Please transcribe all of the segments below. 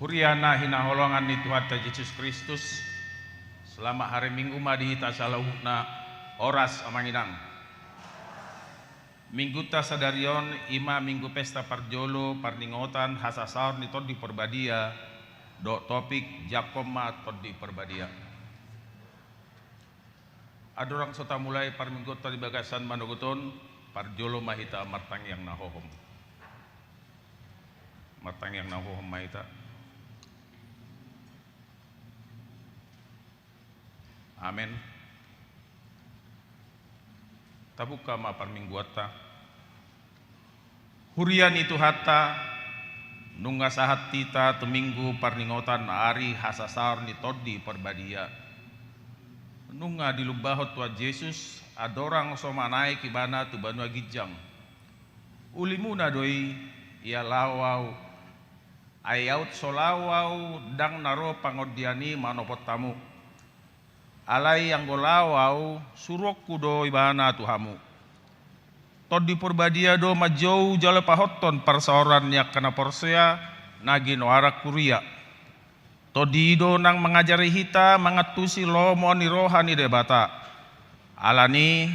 Huriana hinaholongan ni Tuhan Yesus Kristus selama hari Minggu madihita salahuna oras amanginang. Minggu ta sadarion ima minggu pesta parjolo parningotan hasasaur ni todi perbadia do topik jakoma todi perbadia. Adorang sota mulai parminggu tadi bagasan manoguton parjolo mahita martang yang nahohom. Martang yang nahohom mahita. Amin. Tabuka ma parmingguata. Hurian itu hatta nungga sahat tita teminggu parningotan ari hasasar ni todi perbadia. Nungga di lubahot tua Yesus adorang somanai kibana tu banua gijang. Ulimuna doi ia lawau ayaut solawau dang naro pangodiani manopot tamu. Alai yang golawau surok kudo ibana tuhamu. Todi perbadia do majau jale pahoton perseoran yak kena porsea nagi noarak kuria. Todi do nang mengajari hita mangatusi lomo ni rohani debata. Alani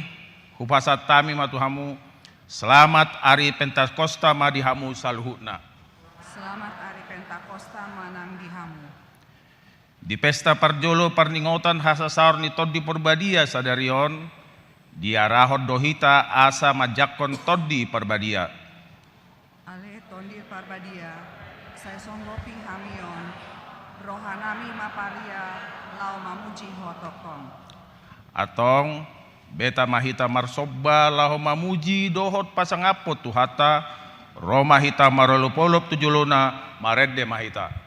hupasat tami matuhamu selamat ari Pentakosta madihamu saluhuna. Selamat ari Pentakosta manang dihamu. Di pesta parjolo parningotan hasasaur ni todi perbadia sadarion diarahon dohita asa majakon todi perbadia. Ale todi perbadia saya songgopi hamion rohanami maparia lau mamuji hotokong. Atong beta mahita marsoba lau mamuji dohot pasangapot tuhata roma hita marolopolop tujuluna maredde mahita.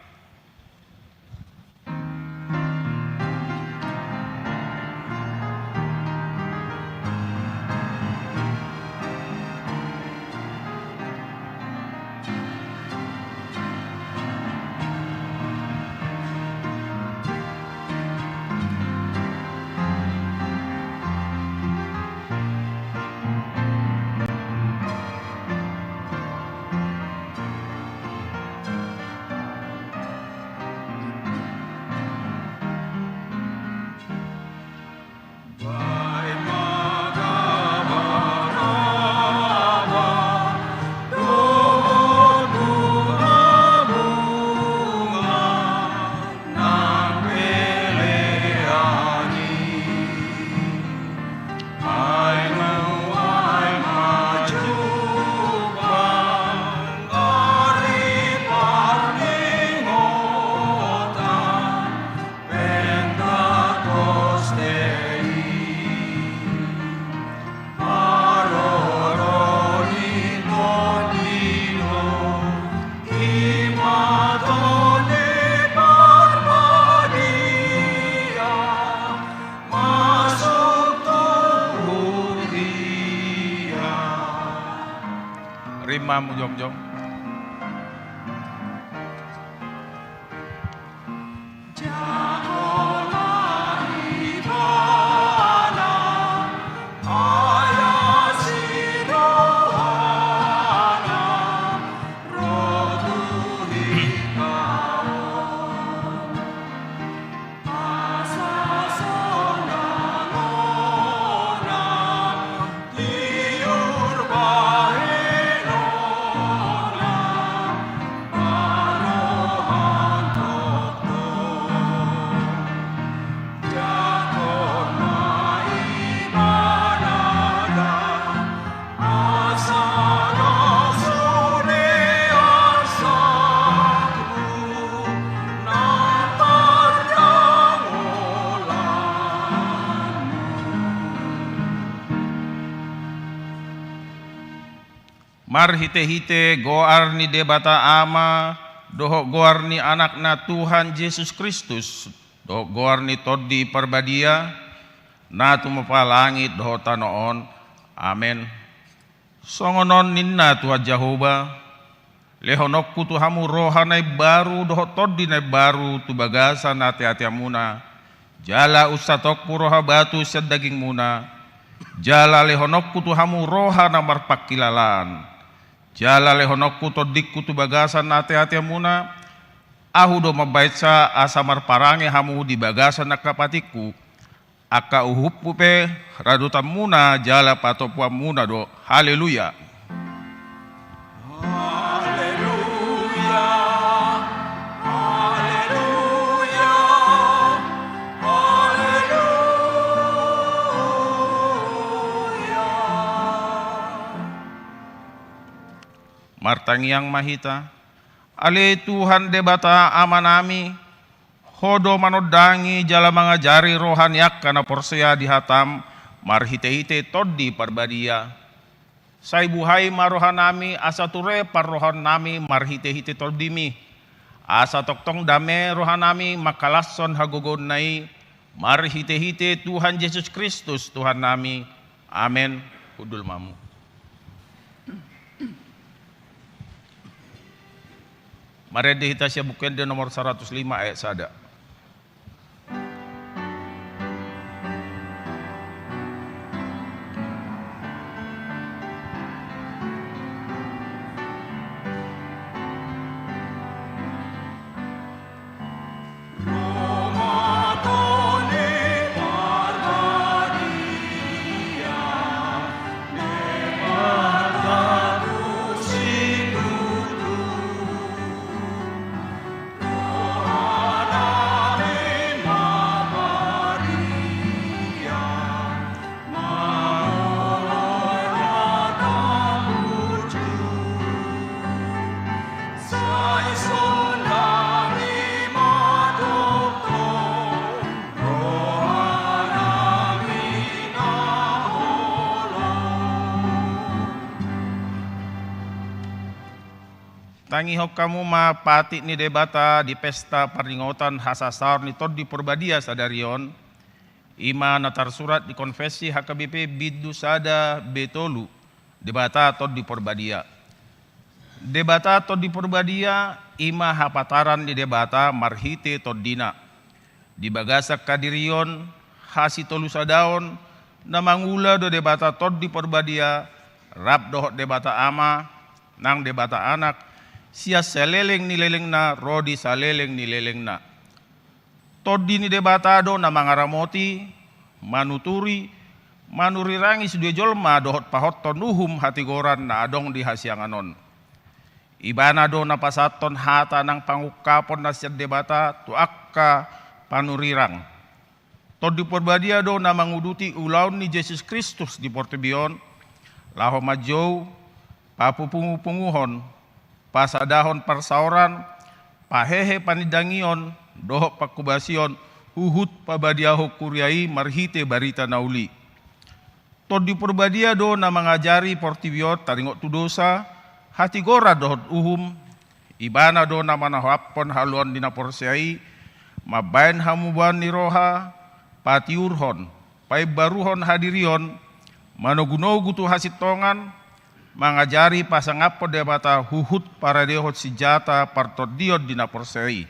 Rima mujong-jong. Mar hite-hite goar ni debata ama doho goar ni anakna Tuhan Yesus Kristus doho goar ni todi perbadia na tumapa langit doho tanoon amen. Songonon ninna Tuhan Jehovah lehonokku tuhamu rohanai baru doho todi nai baru tu bagasa na ate-ateamuna jala usatokku roha batu sad daging muna jala lehonokku tuhamu rohana marpakilalan jala lehonokku todikku tu bagasan nate hati amuna Ahu do mabaca asamar parange hamu di bagasan nakapatiku. Aka uhupu pe radutan muna jala patopuan muna do. Haleluya. Martangiang mahita, ale Tuhan debata amanami, hodo manodangi jala mangajari rohaniak kana porsea dihatam, marhite-hite toddi parbadia. Sai buhai marohanami asa ture parrohanami marhite-hite toddimi. Asa toktong dame rohanami makalasson hagogon nai, marhite-hite Tuhan Yesus Kristus Tuhan nami. Amen. Hudul mamu. Mari kita siap bukan di nomor 105 ayat sada. Tangi hok kamu mapati ni debata di pesta paringotan hasasar ni tod di perbadia sadarion. Ima natar surat di konfesi HKBP bidu sada betolu. Debata tod di perbadia. Debata tod di perbadia ima hapataran di debata marhite tod dina. Di bagasak kadirion hasi tolu sadaon namangula do debata tod di perbadia rap dohot debata ama nang debata anak. Sia seleleng ni leleng na, rodi saleleng ni leleng na. Todi ni debatado na mangaramoti, manuturi, manurirangi sudue jolma dohot pahot tonuhum hati goran na adong di hasianganon. Ibana do na pasaton hata nang pangukapon na siya debata tuakka panurirang. Todi porbadia do na manguduti ulaun ni Yesus Kristus di Portebion, laho majow, papupungu-punguhon, pasadahon parsauran, pahehe panidangion, dohok pakubasion, uhut pabadiaho kuryai marhite barita nauli. Tod di perbadia do na mangajari portibiot taringok tu dosa, hati gora dohot uhum, ibana do na manahapon haluan dina porsiai, mabain hamuban ni roha, patiurhon, pai baruhon hadirion, manogunogu tu hasitongan, mangajari pasangapo debata huhut para dehot sijata partodiod dina porsei.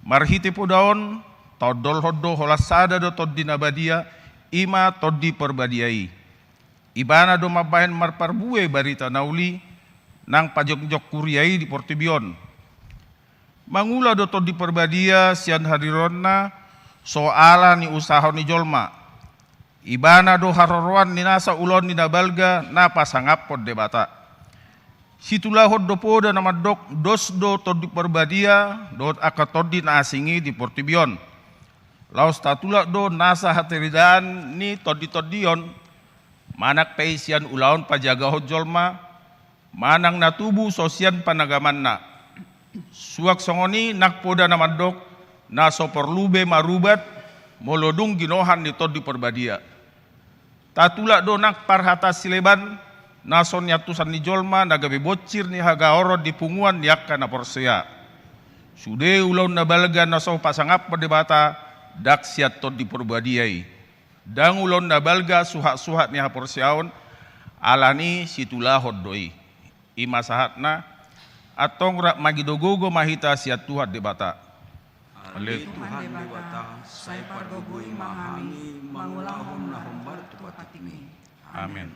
Marhiti pudaon todol hoddo holasada do tod dina badia ima toddi perbadiai. Ibana do mabahen marparbue barita nauli nang pajok-jok kuriai di Portibion. Mangula do toddi perbadia sian hadironna soala ni usaha ni jolma. Ibana do haroroan ni nasa ulon ni nabalga na pasangapod debata. Situlah hod do poda na madok dos do tod di perbadia do akatod di asingi di Portibion. Laos tatulak do nasa hateridaan ni todi-todion manak paisian ulaon pajaga hod jolma manang natubu sosian panagaman na. Suak songoni nak poda na madok na soporlube marubat molodung ginohan ni tod di perbadia. Tatulak do nak parhata sileban nason nyatusan ni jolma nagabe bocir ni hagaoro di punguan yakka na porsea. Sude ulaun na balga naso pasangap perdebata dak siat tod di perbadiai. Dang ulaun na balga suhak-suhak ni haporseaon alani situlah hoddoi. Ima sahatna atong rak magidogogo mahita siat tuhat debata. Ale Tuhan debata, saya pargogoi mahami, mangulahom lahom bartu patimi. Amin.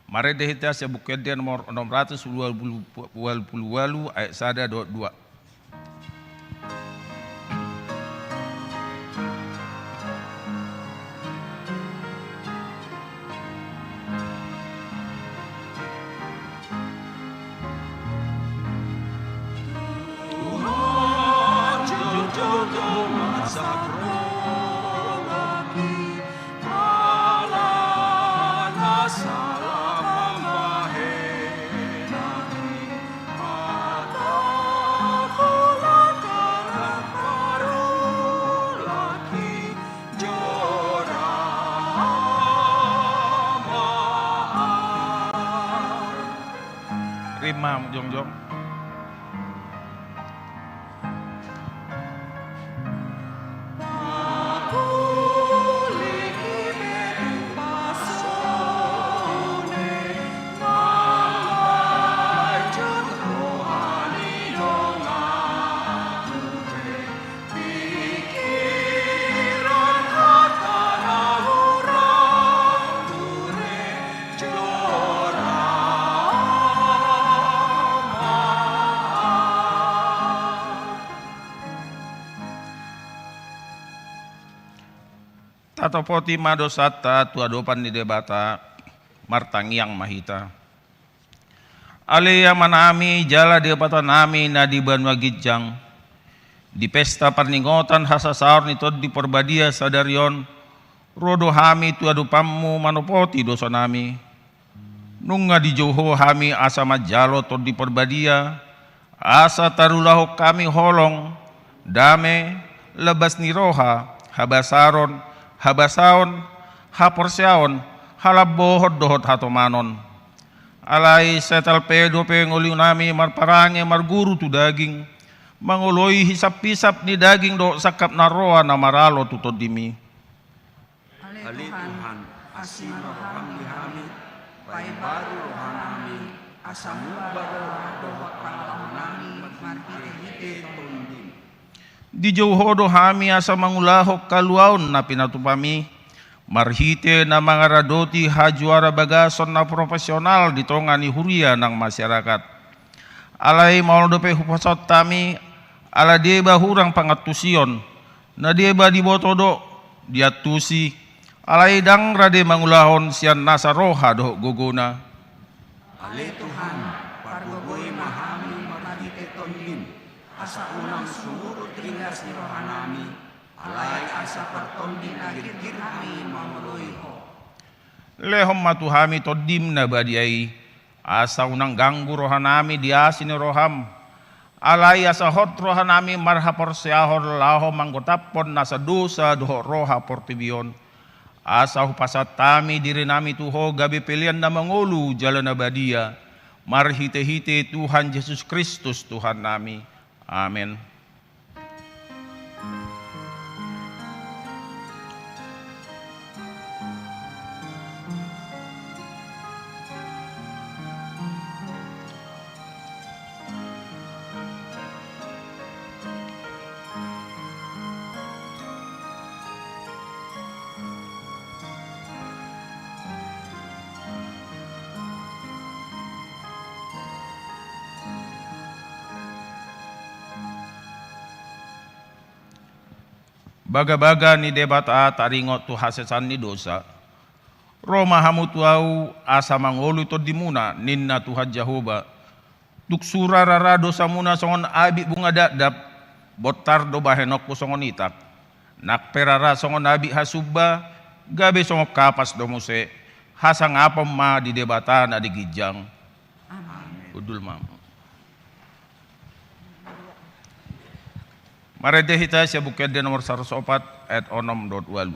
Mari dehita sebuknya nomor 628 ayat sada 2. Mam Jong. Tatopoti madosata tuadopan di debata martangiang mahita. Alea manami jala debata nami na di banwa gijang. Di pesta parningotan hasasaur ni tod di perbadia sadarion. Rodo hami tuadupammu manopoti dosa nami. Nunga di joho hami asa majalo tod di perbadia. Asa tarulahu kami holong. Dame lebas niroha habasaron. Habasaon, haporsaon, halabohod dohot hatomanon. Alay setal pedo penguliw nami marparange marguru tu daging. Manguloy hisap-hisap ni daging do sakap naroa na maralo tutod dimi. Ali Tuhan, asim roham dihami, pai baru rohanami, asamu baru dohot panglahunami, marhite tundim. Di jauhodo hami asa mangulahok kaluaon na pinatupami. Marhite na mga radoti hajuara bagason na profesional dito nga ni huria ng masyarakat. Alay mauldope hupasot tami, ala deba hurang pangatusion, na deba di botodo, diatusi, alay dang rade mangulahon siyan nasa roha do guguna. Ali Tuhan, pargogoy mahami marhite tundim, asa unang sumurot ringas ni rohanami, alay asa pertondin agir-gir kami mamuloy ho. Lehom matuhami todim na badiay, asa unang ganggu rohanami diasin ni roham, alay asa hot rohanami marhapor siyahor laho manggotapon nasa dosa doho roha portibion, asa hupasat tami diri nami tuho gabi pilihan na mangulu jalan na badia, marhite-hite Tuhan Yesus Kristus Tuhan nami. Amen. Baga-baga ni debata taringot tu hasesan ni dosa. Roma hamutuau asa mangolu to dimuna ninna Tuhan Jehovah. Tuksura rara dosa muna songon abi bunga dadap. Botar do bahenok po songon itak. Nakperara songon abi hasubba. Gabe songon kapas do muse. Hasang apam ma di debata na di gijang. Amen. Udul mamu. Marede hita siya bukid de nomor 104 at onom dot walu.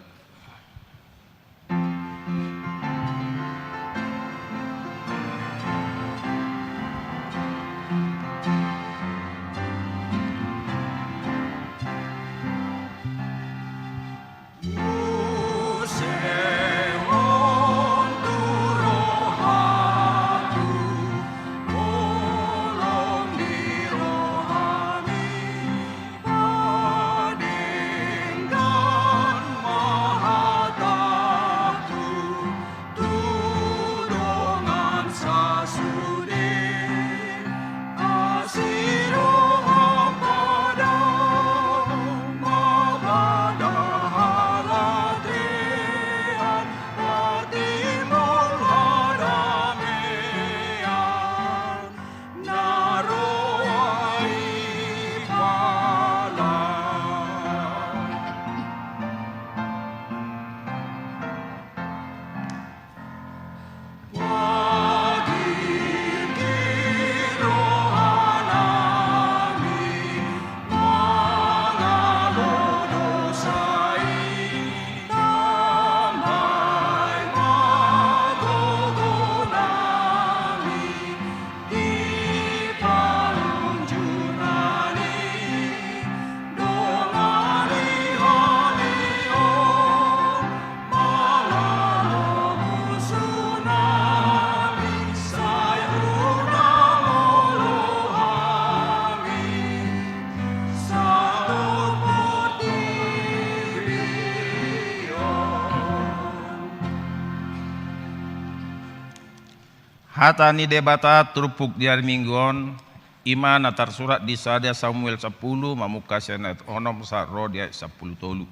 Hatani debata turpuk diari minggon iman atar surat di sada Samuel 10 mamuka senet onom sarro dia 10 tolu.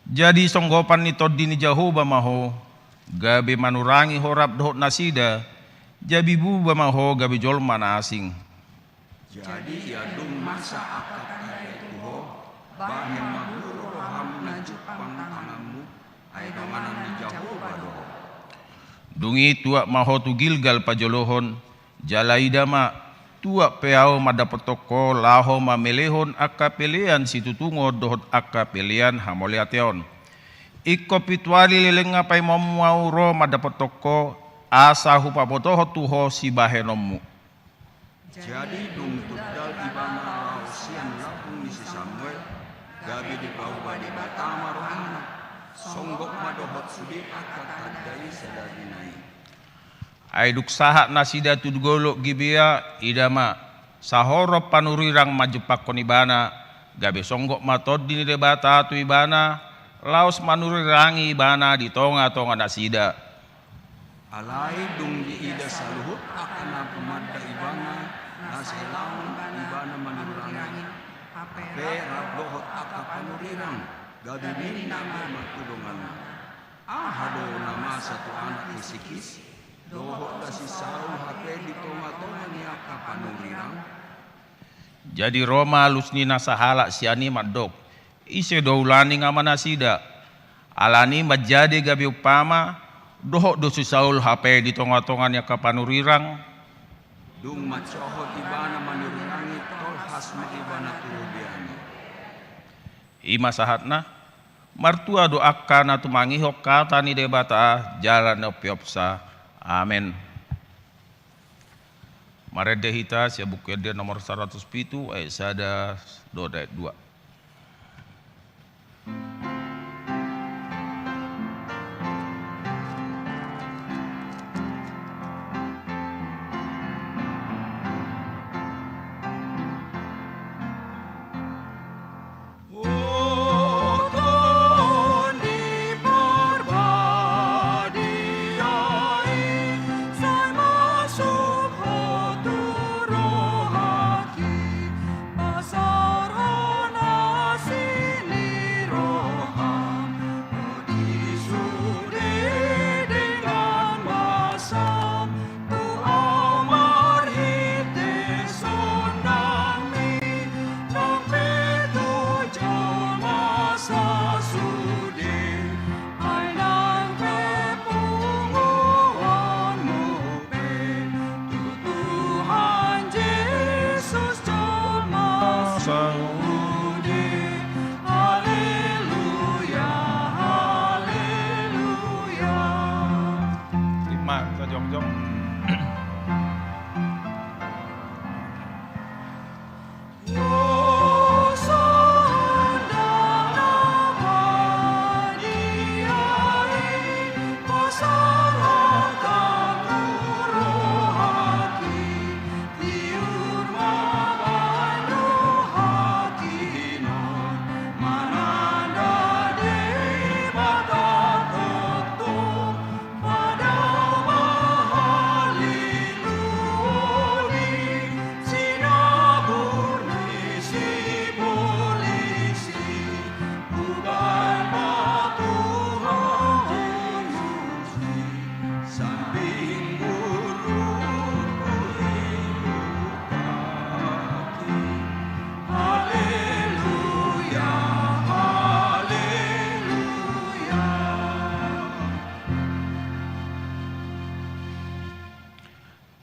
Jadi songgopan ni todi ni Jahoba maho gabe manurangi horap dohot nasida jabi buba maho gabe jolma na asing. Jadi ya dung masa akad ada tuho bahem maguru roham na jupang tanganmu ay donganan ni Jahoba doho. Dungi tuak maho tu Gilgal pajolohon jalaida ma tuak peao madapetoko laho mamelehon akapelian situ tungo dohot akapelian hamoliateon. Iko pituali lelenga pai mau ro madapetoko asa hupa botoho tuho si bahenomu. Jadi dung tudal ibana lausian lapung ni si Samuel gabi di bawah di batama rohana songgok madohot sudi akad tadai sedadinai. Aiduk sahak nasida tudgolok gibia idama sahoro panurirang majepak konibana gabe songgok matod di debata tu ibana laos manurirangi ibana di tonga-tonga nasida. Alai dung di ida saluhut akan pemadda ibana naselaun ibana manurangi ape rabdohot akak panurirang gabi bini nama matulungan ahado nama satu anak isikis dohot dasi saul hape di tonga-tonga ni akak panurirang. Jadi Roma lusni nasahala siani madok ise doulani ngamana sida alani majadi gabi upama dohok dosi Saul hape di tonga-tongan ya kapanurirang dung matsohot ibana manurangi tol hasma ibana turubiani. Ima sahatna martua doakan atu mangihok kata ni debata jalan opiopsa. Amin. Marede hita sia buku dia nomor 107 ayat sada 2 ayat 2.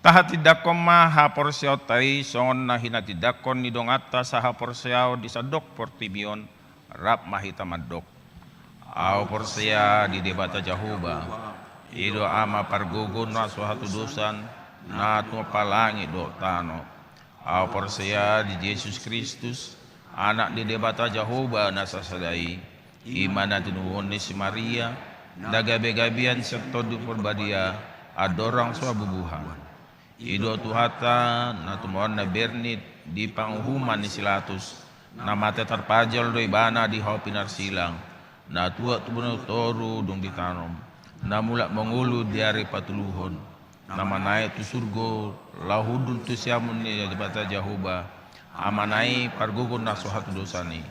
Tahatidakon maha porsiao tai songon na hinatidakon ni dongata saha porsiao di sadok portimion rap mahita madok. Au porsia di debata Jahoba ido ama pargugun na suatu dosan na palangi do tano. Au porsia di Yesus Kristus anak di debata Jahoba na sasadai imana tinuhon ni si Maria dagabe-gabian serta du perbadia adorang suabubuhan. Ido tuhata na tumuan na bernit di panghuman ni Silatus na mate terpajal do ibana di hopinar silang na tua tubuno toru dong ditanom na mulak mengulu diari patuluhon nama naik tu surgo lahudul tu siamun ni jabata Jehovah amanai pargugun nasuhatu dosani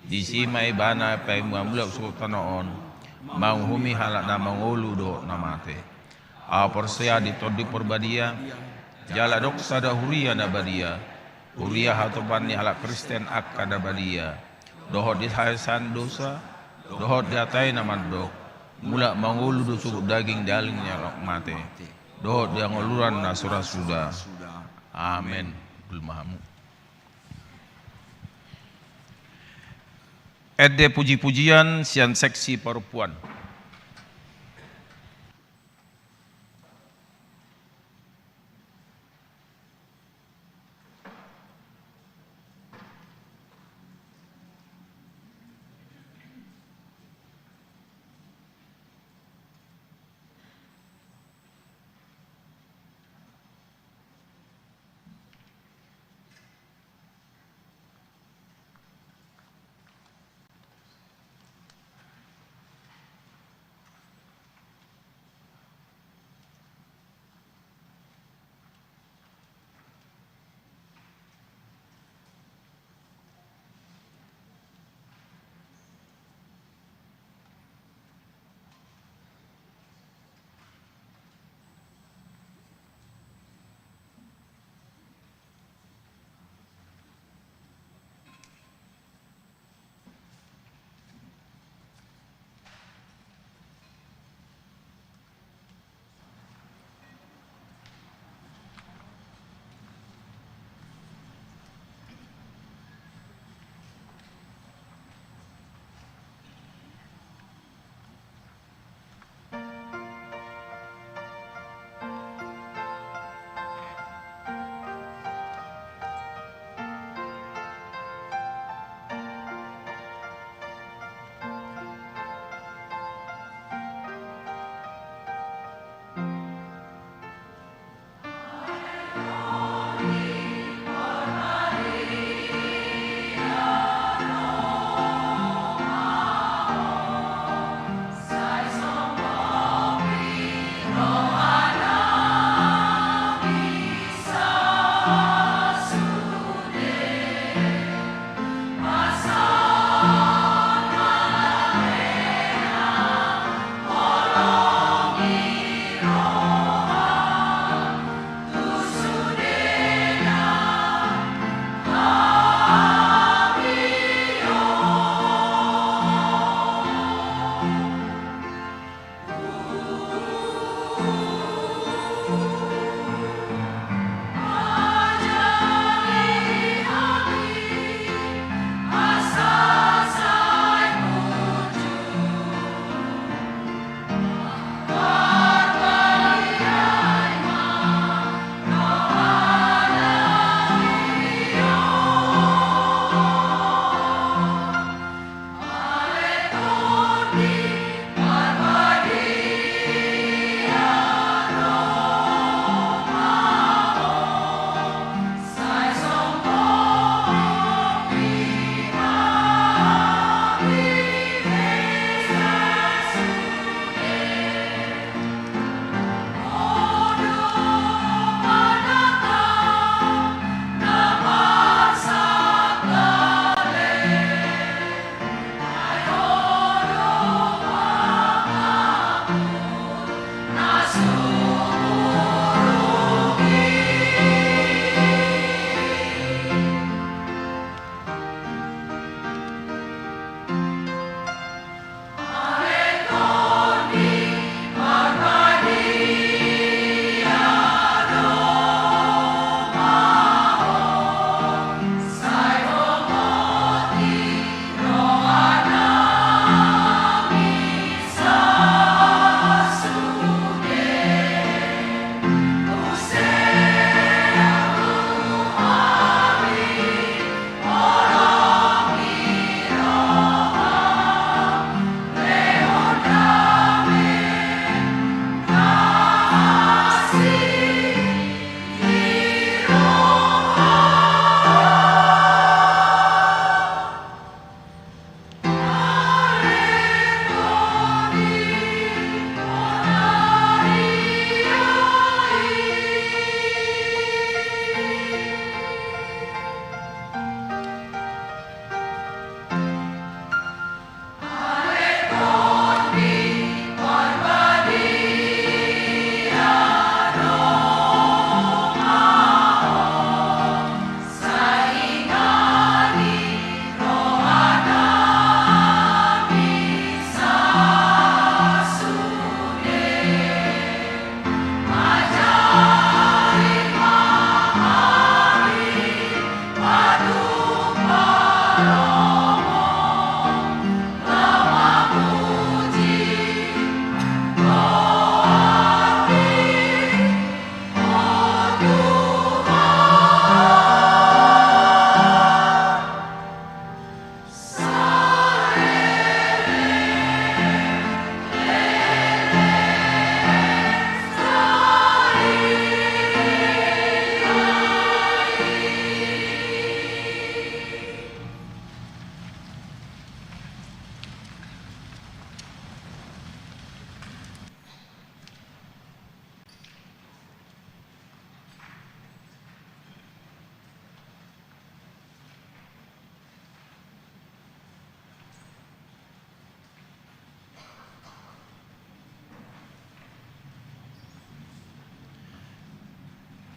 disi mai bana pai muamulak sultanaon manghumi halak na mangolu do namate a persia di todi perbadia jala dok sada huria na badia huria hatoban ni halak Kristen akka da badia dohot di hasan dosa dohot di atai namandok mulak mangolu do suku daging daling nyalok mate dohot dia ngoluran na surah sudah amin belmahamu ede puji-pujian sian seksi perempuan.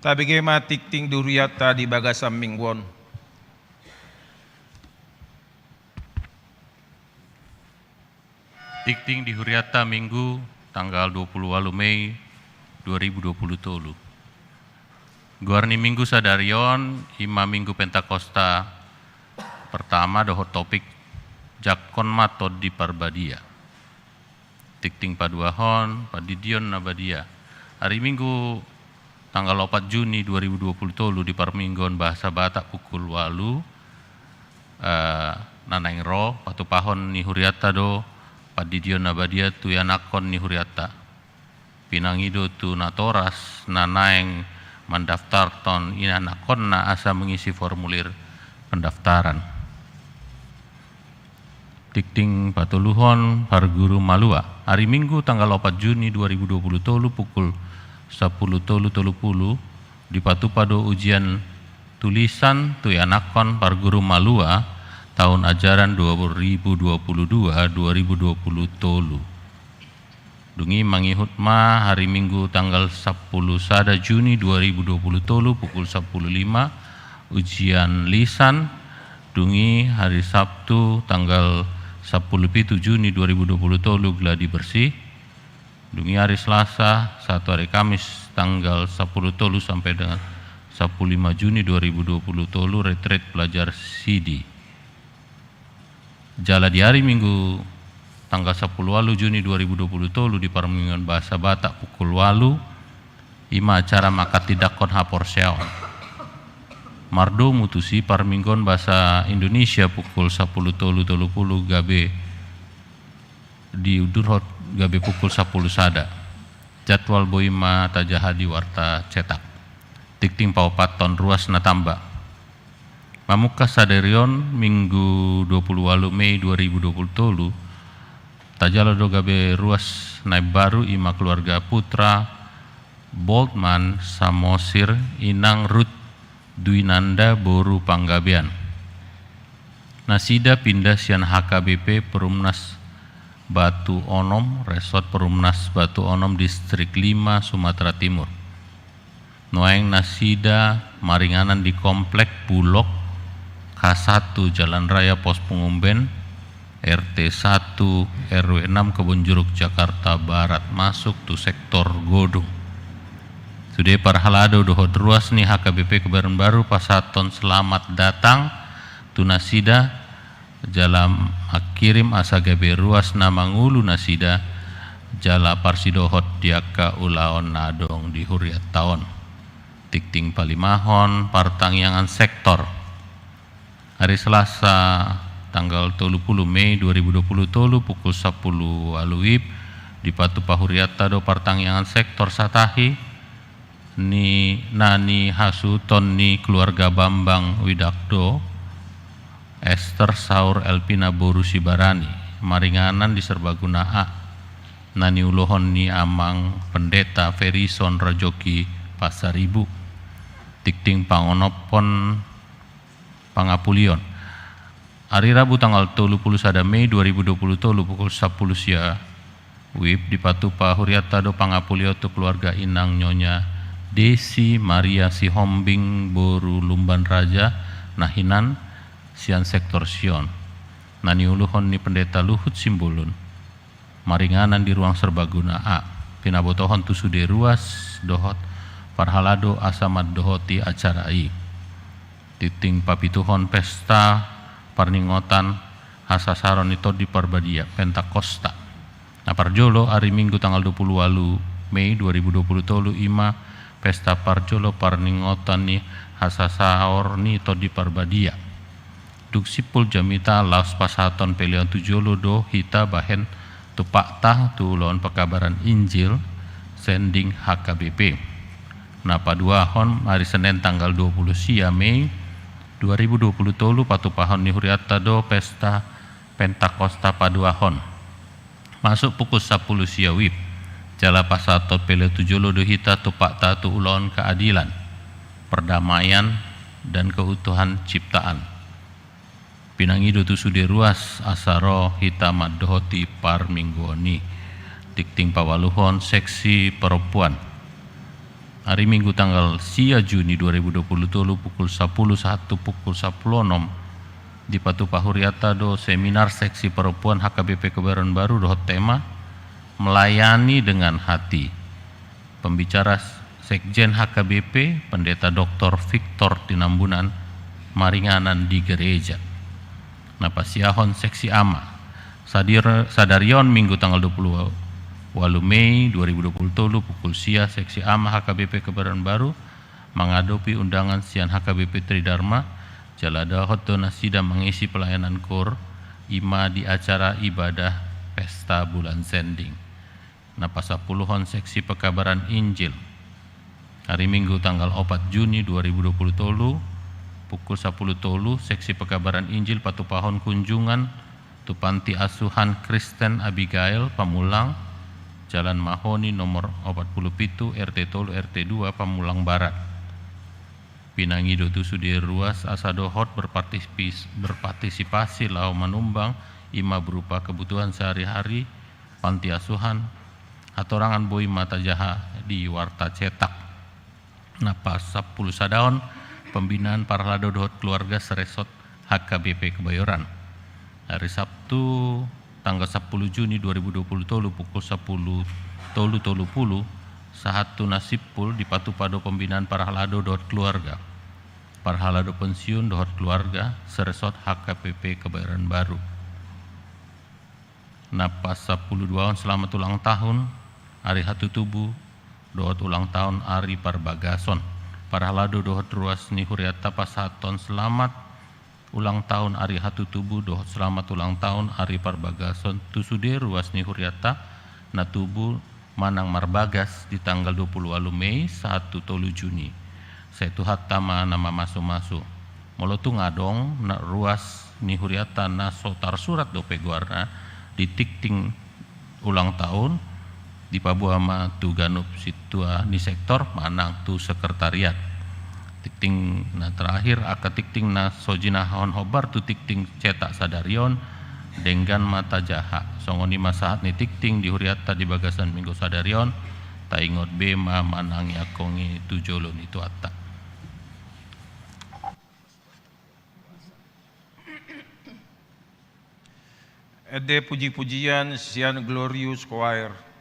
Tabigema tikting duriyata di bagasam mingwon. Tikting di Huriata Minggu tanggal 28 Mei 2020 tolu. Guarni Minggu Sadarion, Ima Minggu Pentakosta pertama dohot topik Jakon Matod di Parbadia. Tikting paduahon, padidion nabadia. Hari Minggu tanggal 4 Juni 2020 tolu di Parminggon Bahasa Batak pukul 8 nanaing ro patu pahon ni Huriata do padidion nabadia tu yanakon ni Huriata. Pinangido tu natoras nanaeng mendaftarton inanakon na asa mengisi formulir pendaftaran. Tikting patuluhon Parguru Malua. Hari Minggu tanggal 4 Juni 2020 tolu pukul 10.30 di Patupado ujian tulisan tu yanakon Parguru Malua tahun ajaran 2022-2020 tolu. Dungi mangihut ma hari Minggu tanggal 10 sada Juni 2020 tolu pukul 10.05 ujian lisan. Dungi hari Sabtu tanggal 10 Juni 2020 tolu gladi bersih. Dungi hari Selasa 1 hari Kamis tanggal 10 tolu sampai dengan 15 Juni 2020 tolu retret pelajar Sidi. Jala di hari Minggu tanggal 10 Juni 2020 tolu di Parminggon Bahasa Batak pukul 8 ima acara makat tidakon hapor seon. Mardo mutusi Parminggon Bahasa Indonesia pukul 10.30 gabe di Udurhot gabe pukul 10 sada. Jadwal boima tajaha di warta cetak. Tikting paupaton ruas natamba. Mamuka Sadarion Minggu 28 Mei 2020 tolu tajala do gabe ruas naib baru ima keluarga putra Boltman Samosir Inang Ruth Dwinanda Boru Panggabean. Nasida pindah sian HKBP Perumnas Batu Onom Resort Perumnas Batu Onom Distrik 5 Sumatera Timur. Noeng nasida maringanan di Komplek Bulog K1 Jalan Raya Pos Pengumben RT 1 RW 6 Kebonjeruk Jakarta Barat masuk tu sektor Godong. Sudah parhalado dohot ruas nih HKBP Kebaran Baru pasaton selamat datang tu nasida jalam akirim asa gabe ruas namangulu nasida jala parsidohot diaka ulaon nadong di Huriat Taon. Tikting palimahon partangyangan sektor. Hari Selasa tanggal 30 Mei 2020 tolu pukul 10 aluib di Patu Pahuriata do partangyangan sektor Satahi ni nani hasuton ni keluarga Bambang Widakdo Esther Saur Elpina Boru Sibarani maringanan di Serbaguna A nani ulohon ni amang pendeta Ferison Rajoki Pasaribu. Tikting pangonopon Pangapulion. Hari Rabu tanggal 31 Mei 2020 tolu pukul 10 sia wib di Patupa Huriata do Pangapulio tu keluarga Inang Nyonya Desi Maria Sihombing Boru Lumban Raja Nahinan sian sektor Sion. Nani uluhon ni pendeta Luhut Simbolun. Maringanan di ruang serbaguna A. Pinabotohon tu sude ruas dohot parhalado asamad dohoti acarai. Titing papituhon pesta parningotan hasasaron itu di Parbadia Pentakosta. Nah parjolo hari Minggu tanggal 28 Mei 2020 tolu ima pesta parjolo parningotan ni hasasaor ni to di Parbadia. Duksipul jamita laos pasaton pelion tujolo do hita bahen tupak tah tu lawan pekabaran Injil sending HKBP. Nah paduahon hari Senin tanggal 20 sia Mei 2020 tolu patupahon ni Huriata do pesta Pentakosta paduahon. Masuk pukul 10 sia wib. Jala pasatot pele tujolo do hita tupak tatu ulon keadilan, perdamaian dan keutuhan ciptaan. Pinangido tu sude ruas asaro hita maddohoti Parminggoni. Tikting pawaluhon seksi perempuan. Hari Minggu tanggal 4 Juni 2020 pukul 10.1 pukul 10.06 di Patu Pahuriata do seminar seksi perempuan HKBP Kebayoran Baru do tema melayani dengan hati. Pembicara Sekjen HKBP Pendeta Dr. Victor Tinambunan Maringanan di gereja. Napasiahon seksi ama Sadarion Minggu tanggal 20 Mei 2020 pukul sia seksi ama HKBP Kebayoran Baru menghadapi undangan sian HKBP Tridharma Jalada Hoto Nasida mengisi pelayanan KUR IMA di acara ibadah pesta bulan sending. Napasapuluhon seksi pekabaran Injil hari Minggu tanggal 4 Juni 2020 pukul 10 tolu seksi pekabaran Injil Patupahon kunjungan tu panti asuhan Kristen Abigail Pamulang Jalan Mahoni nomor 47 RT Tolu RT 2 Pamulang Barat. Pinangido tusu di ruas asadohot berpartisipasi lau menumbang ima berupa kebutuhan sehari-hari panti asuhan hatorangan boi mata jaha di warta cetak. Napas 10 sadaon pembinaan para ladodohot keluarga seresot HKBP Kebayoran. Hari Sabtu tanggal 10 Juni 2020 pukul 10.30 sahatu nasipul di Patu Pado pembinaan para halado dohot keluarga. Para halado pensiun dohot keluarga seresot HKBP Kebayoran Baru. Napas 12 selamat ulang tahun Ari Hatu Tubuh dohot ulang tahun Ari Parbagason. Para halado dohot ruas nihuriata pasaton selamat ulang tahun Ari Hatu Tubuh dohot selamat ulang tahun Ari Parbagason tusude ruas nihuriata na tubuh manang marbagas di tanggal 20 Mei 1 tolu Juni. Saitu hatama nama masu-masu. Molotu ngadong na ruas nihuriata na sotar surat do peguarna di tikting ulang tahun di pabuama tu ganup situa di sektor manang tu sekretariat. Tikting na terakhir aka tikting na sojina hon hobar tu tikting cetak sadarion dengan mata jaha songoni masahat ni tikting di huriata di bagasan minggu sadarion taingot bema manangi akongi tujolon itu atta. Ede puji-pujian sian Glorious Choir.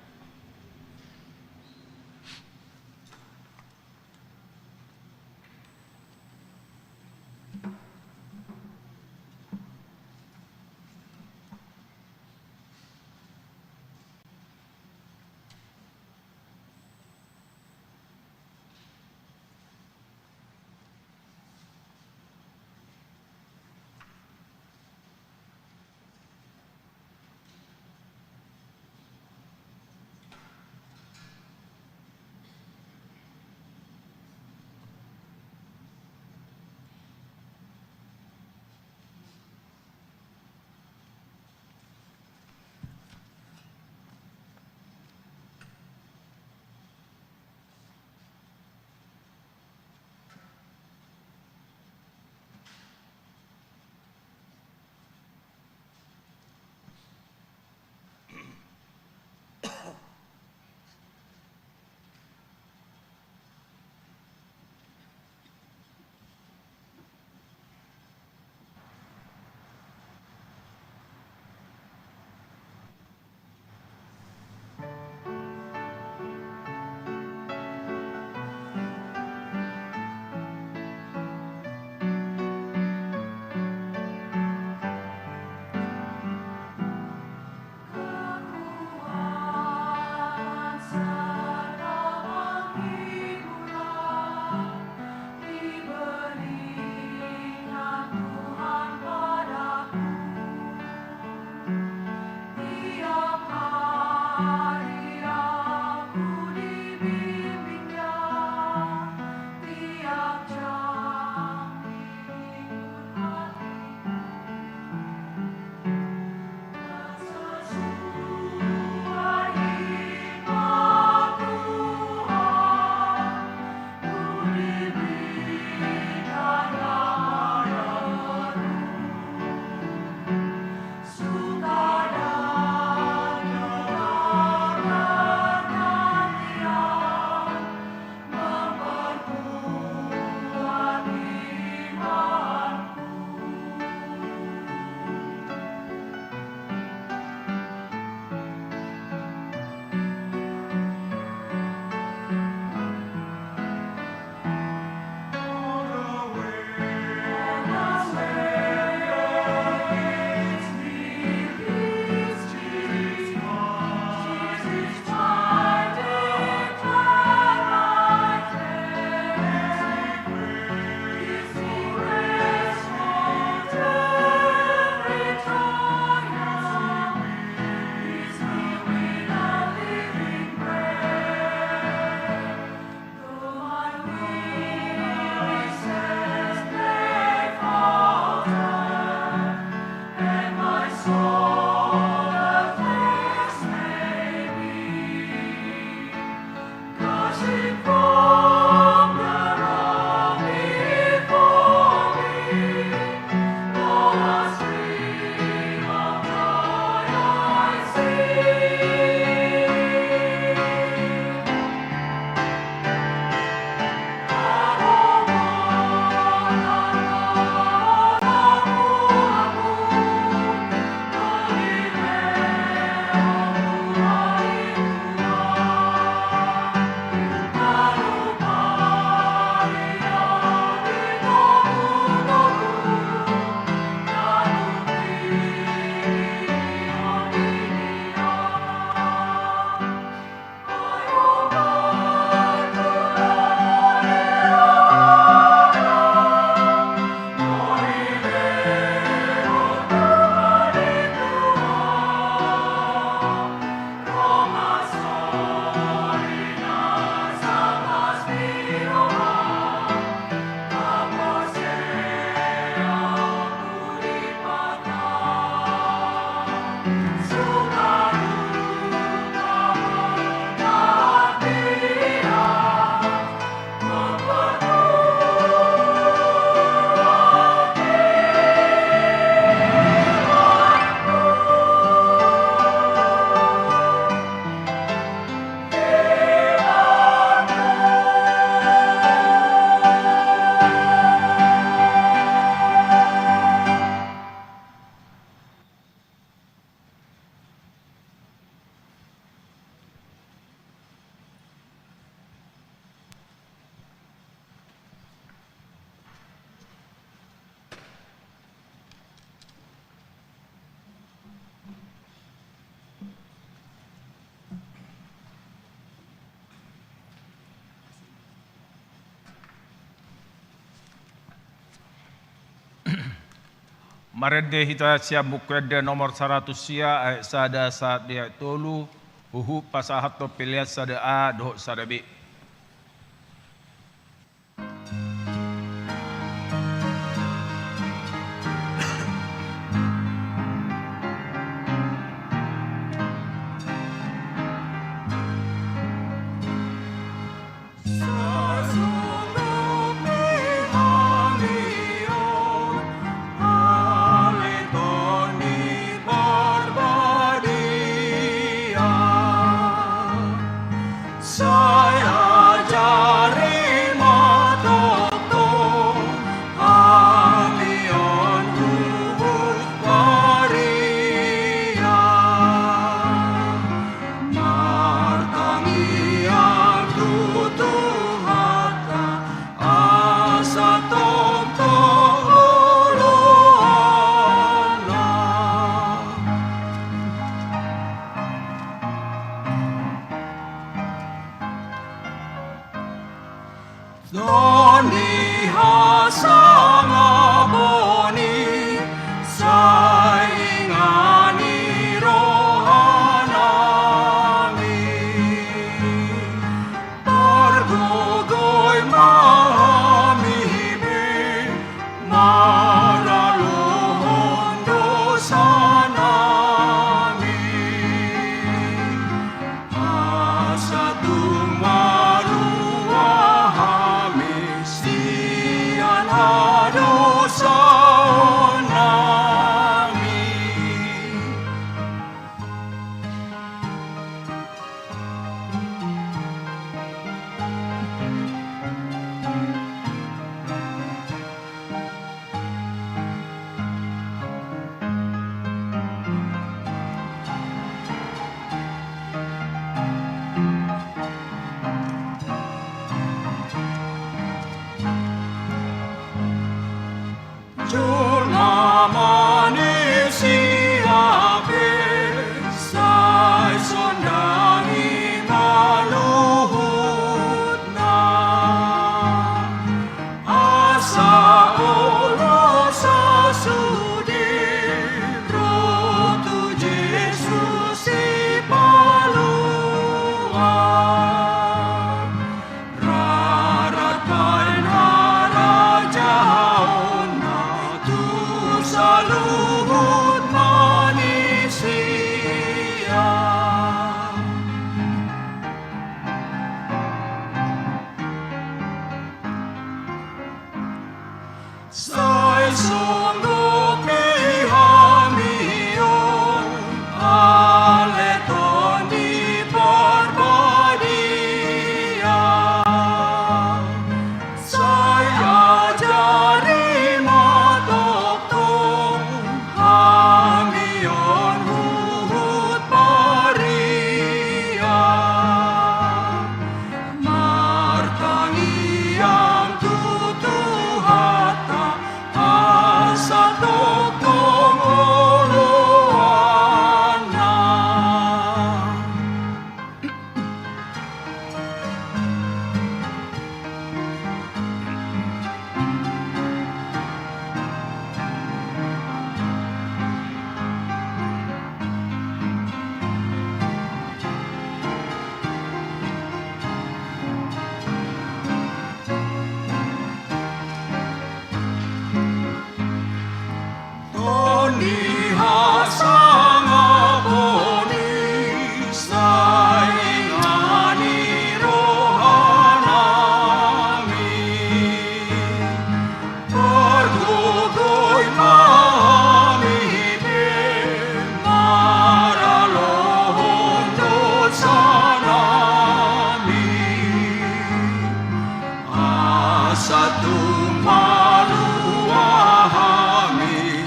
Marede hita siap bukwede nomor 100 sia sada saat dia tolu uhu pasahato pilihat sada A doh sada B.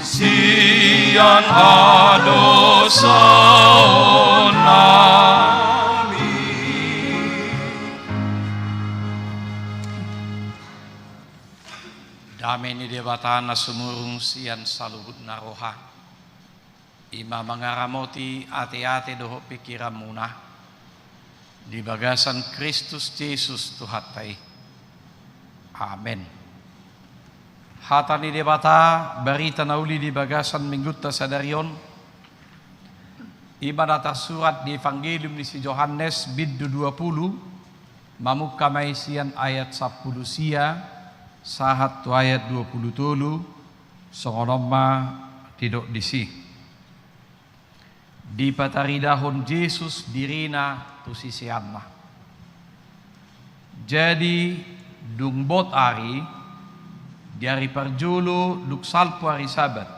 Sian adosanami. Dameni debatana sumurung sian saluhut naroha. Ima mangaramoti ate-ate doho pikiran munah. Di bagasan Kristus Yesus Tuhatai. Amin. Hatani debata berita nauli di bagasan minggutta sadarion. Ibadah tersurat di Evangelium di si Yohanes biddu 20 mamukka maisian ayat 10 sia sahat tu ayat 20 tulu songonomma tidak disi. Di pataridahon Yesus dirina tu sisianna. Jadi dungbot ari di hari parjolo luksalpu hari sabat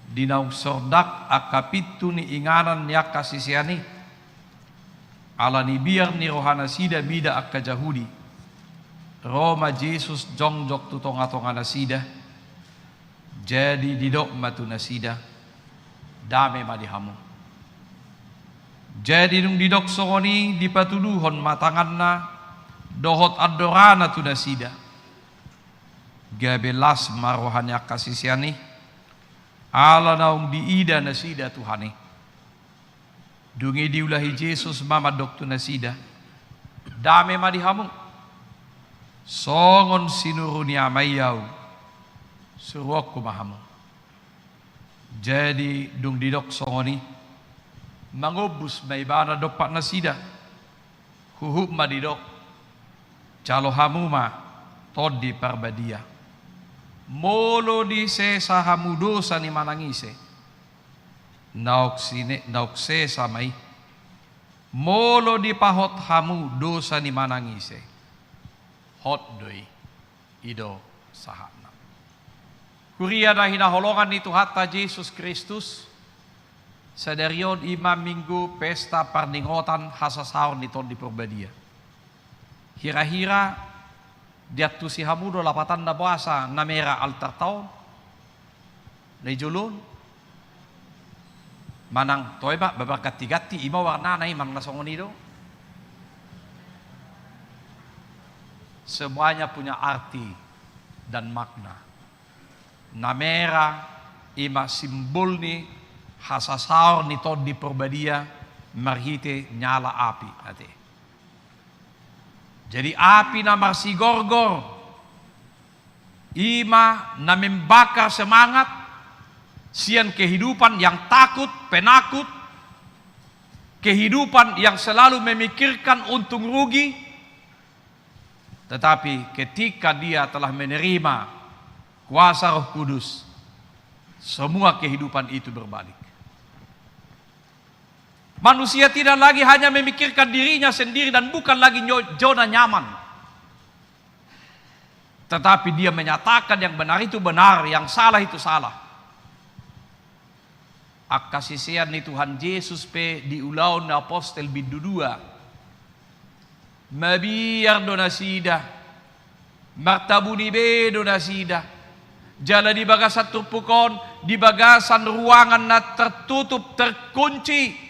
dinaug sordak akapitu ni inganan ni akasisiani ala ni biar ni rohana sida bida akka jahudi Roma Jesus jongjok tu tonga-tonga nasida jadi didok matu nasida dame madihamu jadi nung didok songoni dipatuduhon matanganna dohot adorana tu nasida gabelas marohanya kasisiani ala naung diida nasida Tuhani dungi diulahi Yesus mama doktu nasida dame madihamu songon sinuruni amayau suruhku mahamu jadi dung didok songoni mangobus maibana dopak nasida huhub madidok calo hamuma todi parbadia molo di se sahamu dosa ni manangise nauk se samai molo di pahot hamu dosa ni manangise hot doi ido sahana kuria dah hinaholongan itu hatta Yesus Kristus sadarion imam minggu pesta parningotan hasasaon di ton di perbadia hira-hira diatu si hamudo lapatan na puasa na mera altar taon na julun manang toiba babagati-gati ima warna na imang nasongonido semuanya punya arti dan makna na mera ima simbol ni hasasaor ni ton di perbadia marhite nyala api ate. Jadi api na marsigorgor ima na membakar semangat sian kehidupan yang takut, penakut, kehidupan yang selalu memikirkan untung rugi. Tetapi ketika dia telah menerima kuasa Roh Kudus, semua kehidupan itu berbalik. Manusia tidak lagi hanya memikirkan dirinya sendiri dan bukan lagi zona nyaman. Tetapi dia menyatakan yang benar itu benar, yang salah itu salah. Akasisian ni Tuhan Yesus pe diulaun na apostel bidudua. Mabiar donasida. Martabuni be donasida. Jala di bagasan turpukon, di bagasan ruangan na tertutup, terkunci.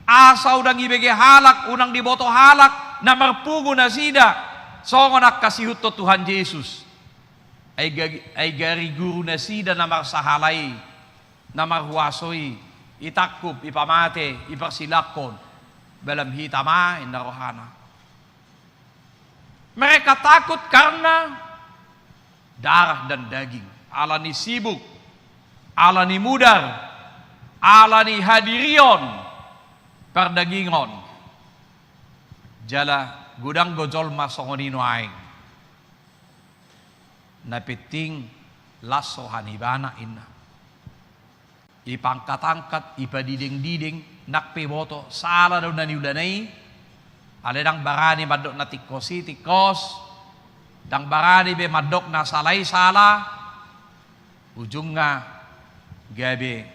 Asa udang ibege halak, unang diboto halak, na marpugo na sida. Songon akasihut to Tuhan Yesus. Ay gari guru na sida na marsahalay, na marhuasoy, itakub, ipamate, iparsilakon, balam hitama, inarohana. Mereka takut karena darah dan daging. Ala ni sibuk, ala ni mudar, ala ni hadirion, perdagingon jala gudang gojol masongonino aing napiting laso hanibana inna ipangkat-angkat ipadiding-diding nakpe boto sala daw naniulanay aledang barani madok na tikos dang barani be madok na salay sala ujung nga gabi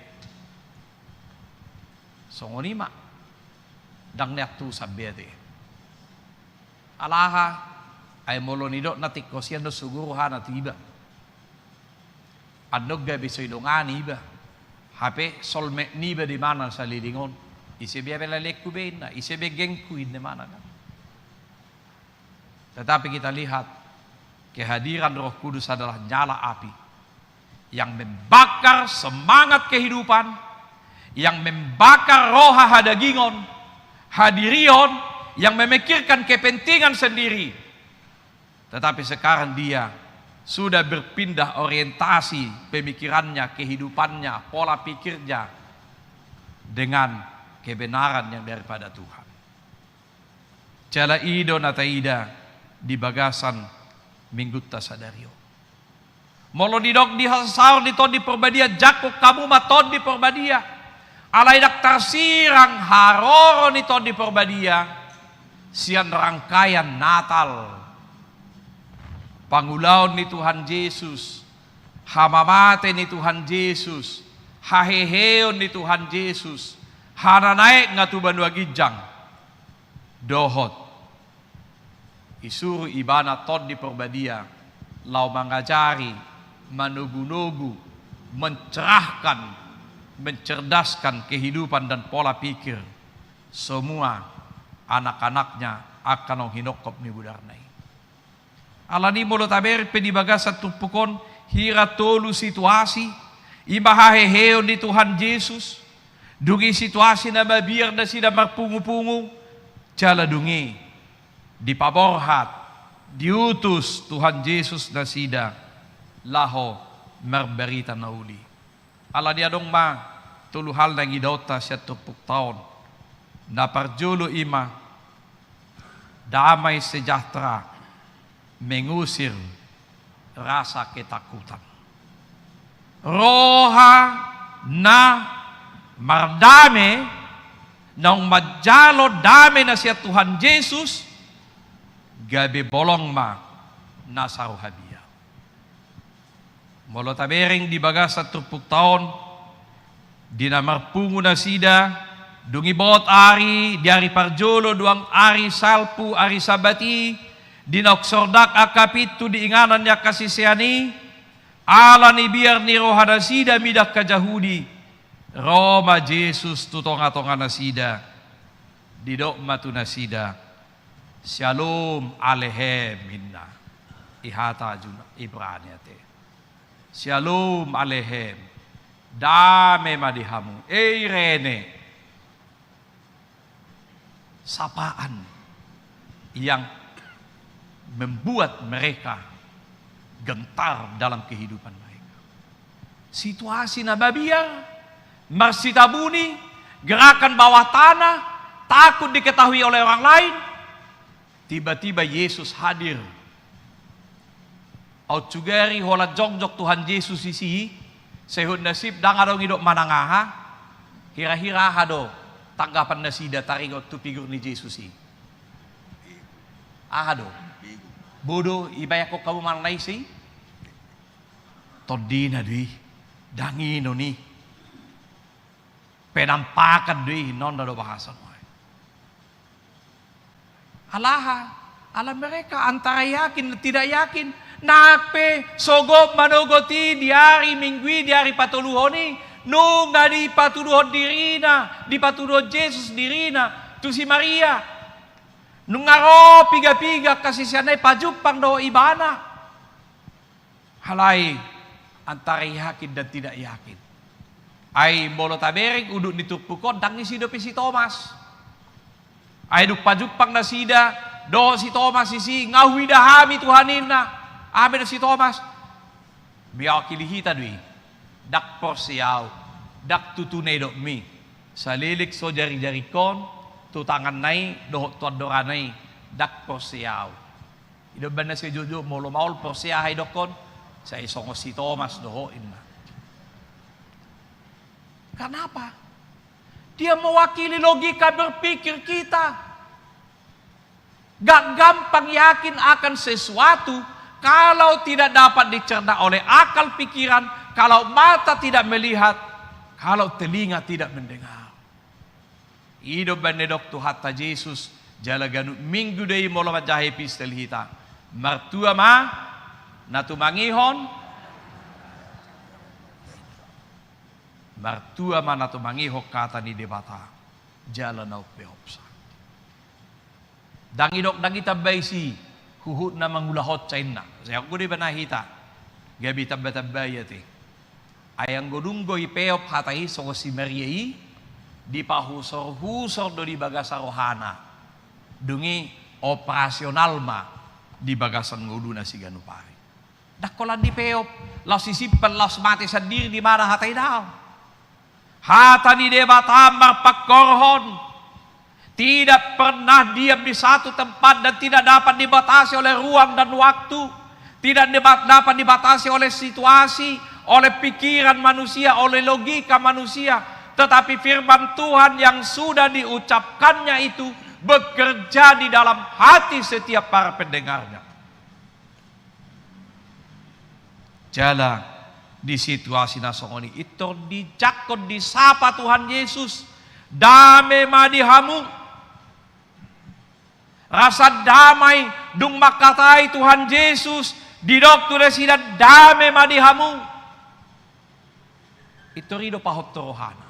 songonima dang niatu sabiate alaha ay molonido na tikosyan do suguro ha na tiba adnog gabi soy dongani iba hape solme niba di mana sa lilingon isebe belalek kuben na isebe gengkuin di mana kan. Tetapi kita lihat kehadiran Roh Kudus adalah nyala api yang membakar semangat kehidupan, yang membakar roh hadagingon, hadirion yang memikirkan kepentingan sendiri. Tetapi sekarang dia sudah berpindah orientasi pemikirannya, kehidupannya, pola pikirnya dengan kebenaran yang daripada Tuhan. Cala ido nataida di bagasan minggutta sadario. Molo didok di hasar di ton di perbadia jako kamu maton di perbadia. Alai dak tarsirang haroro ni ton di perbadia. Sian rangkaian Natal, pangulaon ni Tuhan Yesus, hamamate ni Tuhan Yesus, haheheon ni Tuhan Yesus, hananaik ngatuban wagijang, dohot, isuru ibana ton di perbadia, lau mengajari, manugu-nugu, mencerahkan, mencerdaskan kehidupan dan pola pikir semua anak-anaknya akan hinokop ni budarnai. Alani molo taber penibagasan tumpukon hira tolu situasi imahaheheo ni Tuhan Yesus dungi situasi na mabir na sida marpungu-pungu jala dungi dipaborhat diutus Tuhan Yesus na sida laho merberita na uli. Alani adong ma tuluhal na ngidota siya tupuk taon na parjulo ima damai sejahtera mengusir rasa ketakutan. Roha na mardame nang majalo dame na siya Tuhan Yesus gabi bolong ma nasaruhabia. Molo tabering di bagasa 30 taon dinamarpungu na sida dungi bot ari di ari parjolo duang ari salpu ari sabati dinoksordak akapitu diinganan niya kasisiani ala ni biar ni rohana sida midak kajahudi Roma Jesus tutonga-tonga nasida didok matu nasida shalom alehem minna ihata juna Ibraniate shalom alehem dame madihamu rene sapaan yang membuat mereka gentar dalam kehidupan mereka. Situasi nababiar, marsitabuni, gerakan bawah tanah, takut diketahui oleh orang lain. Tiba-tiba Yesus hadir. Autugari hola jok-jok Tuhan Yesus isi, sehun nasib dangadong hidup manangaha, hira-hira hado. Tanggapan nasida taring waktu figur ni Yesus ini. Ahado. Bodoh ibaya ko kamu manay si. Todi na di. Dangino ni. Penampakan di. Non na do bahasa mo. Alaha. Alam mereka antara yakin dan tidak yakin. Nape sogop manogoti diari minggu diari patuluhoni. No nga di patuduhon dirina, di patuduhon Jesus dirina, tu si Maria. Nung ngaro piga-piga kasi siya na'y pajupang do ibana. Halay, antara yakin dan tidak yakin. Ay molo tabering uduk ditupukon, dangi si dopi si Thomas. Ay duk pajupang na sida, do si Thomas isi, ngawi dahami Tuhanin na. Amin na si Thomas. Biyaw kilihita dwi. Dak porsiyaw, dak tutunay do mi. Sa lilik so jari-jari kon, tutangan nai, dohot tuadora nai, dak porsiyaw. Idoban na si Jojo, molo maul porsiyahay do kon, sa isong si Thomas dohoin na. Kenapa? Dia mewakili logika berpikir kita. Gak gampang yakin akan sesuatu kalau tidak dapat dicerna oleh akal pikiran, kalau mata tidak melihat, kalau telinga tidak mendengar. Ido banedok tu hatta Yesus jalaganu minggu dei molo majahe pistel hita. Martua ma natu mangihon. Martua ma natu mangiho kata ni debata. Jalanau peopsa. Dangidok dangita baisi huhut na mangulahot China. Saya ko di banahita. Gabi tabba-tabbayati. Ayang godunggo ipeop hatai so si Mariai di pahusor-husor do di bagasa rohana. Dungi operasional ma di bagasan nguduna si ganupari. Dakolan di peop, laos sisimpan, laos mati sendiri di mana hatay daw. Hata ni debatamar pagkorhon, tidak pernah diam di satu tempat dan tidak dapat dibatasi oleh ruang dan waktu, tidak dapat dibatasi oleh situasi, oleh pikiran manusia, oleh logika manusia. Tetapi firman Tuhan yang sudah diucapkannya itu bekerja di dalam hati setiap para pendengarnya. Jala di situasi nasongoni itu dijakon disapa Tuhan Yesus, damai madihamu, rasa damai dung makatai Tuhan Yesus di dokter sida damai madihamu. Itu rido pahop rohana.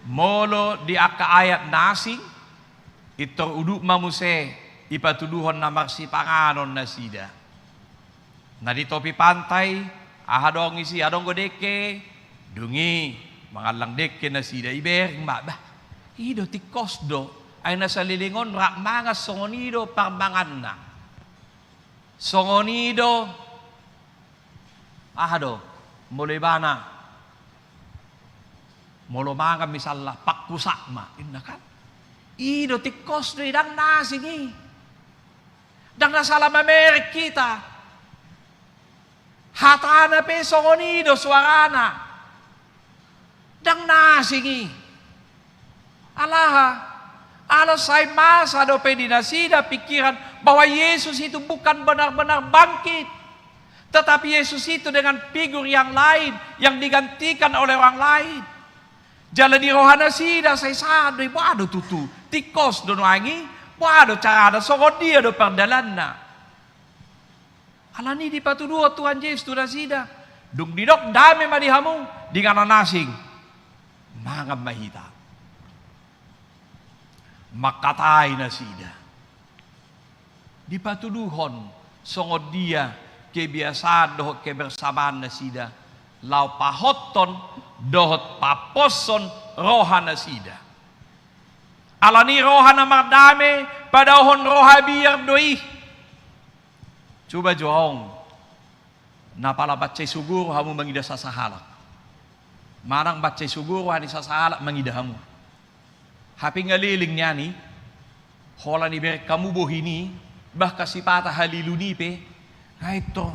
Molo di aka ayat nasi itu uduk mamuse ipatuduhon na marsipanganon na sida. Na di topi pantai ahadong isi adong godeke dungi mangalang deke na sida iber mbah ido tikos do ay nasa lilingon rak mga songonido parmangan na songonido ahado mulai bana molo mga misalla pakusakma innakan ido tikos do idang nasingi dang nasalam Amerik kita hatana pe songonido suarana dang nasingi alaha alas say masa do pe dinasida pikiran bahwa Yesus itu bukan benar-benar bangkit, tetapi Yesus itu dengan figur yang lain yang digantikan oleh orang lain. Jala di rohana sida say sado ibaado tutu tikos do wangi wado cara sogod dia do perdalanna. Alani di patuduo Tuhan Yesus tu sida dung didok dame madihamu dengan nasing mga mahita makatai na sida di patuduhon songod dia kebiasaan dohot kebersamaan na sida lau pahoton dohot paposon rohana sida alani rohana mardame padahon roha biar doi coba joong napala baca suguro hamu mangida sasahalak marang baca suguro hani sasahalak mangida hamu hapi ngaliling niya ni hola ni ber kamu bohini bah kasipata haliluni pe na ito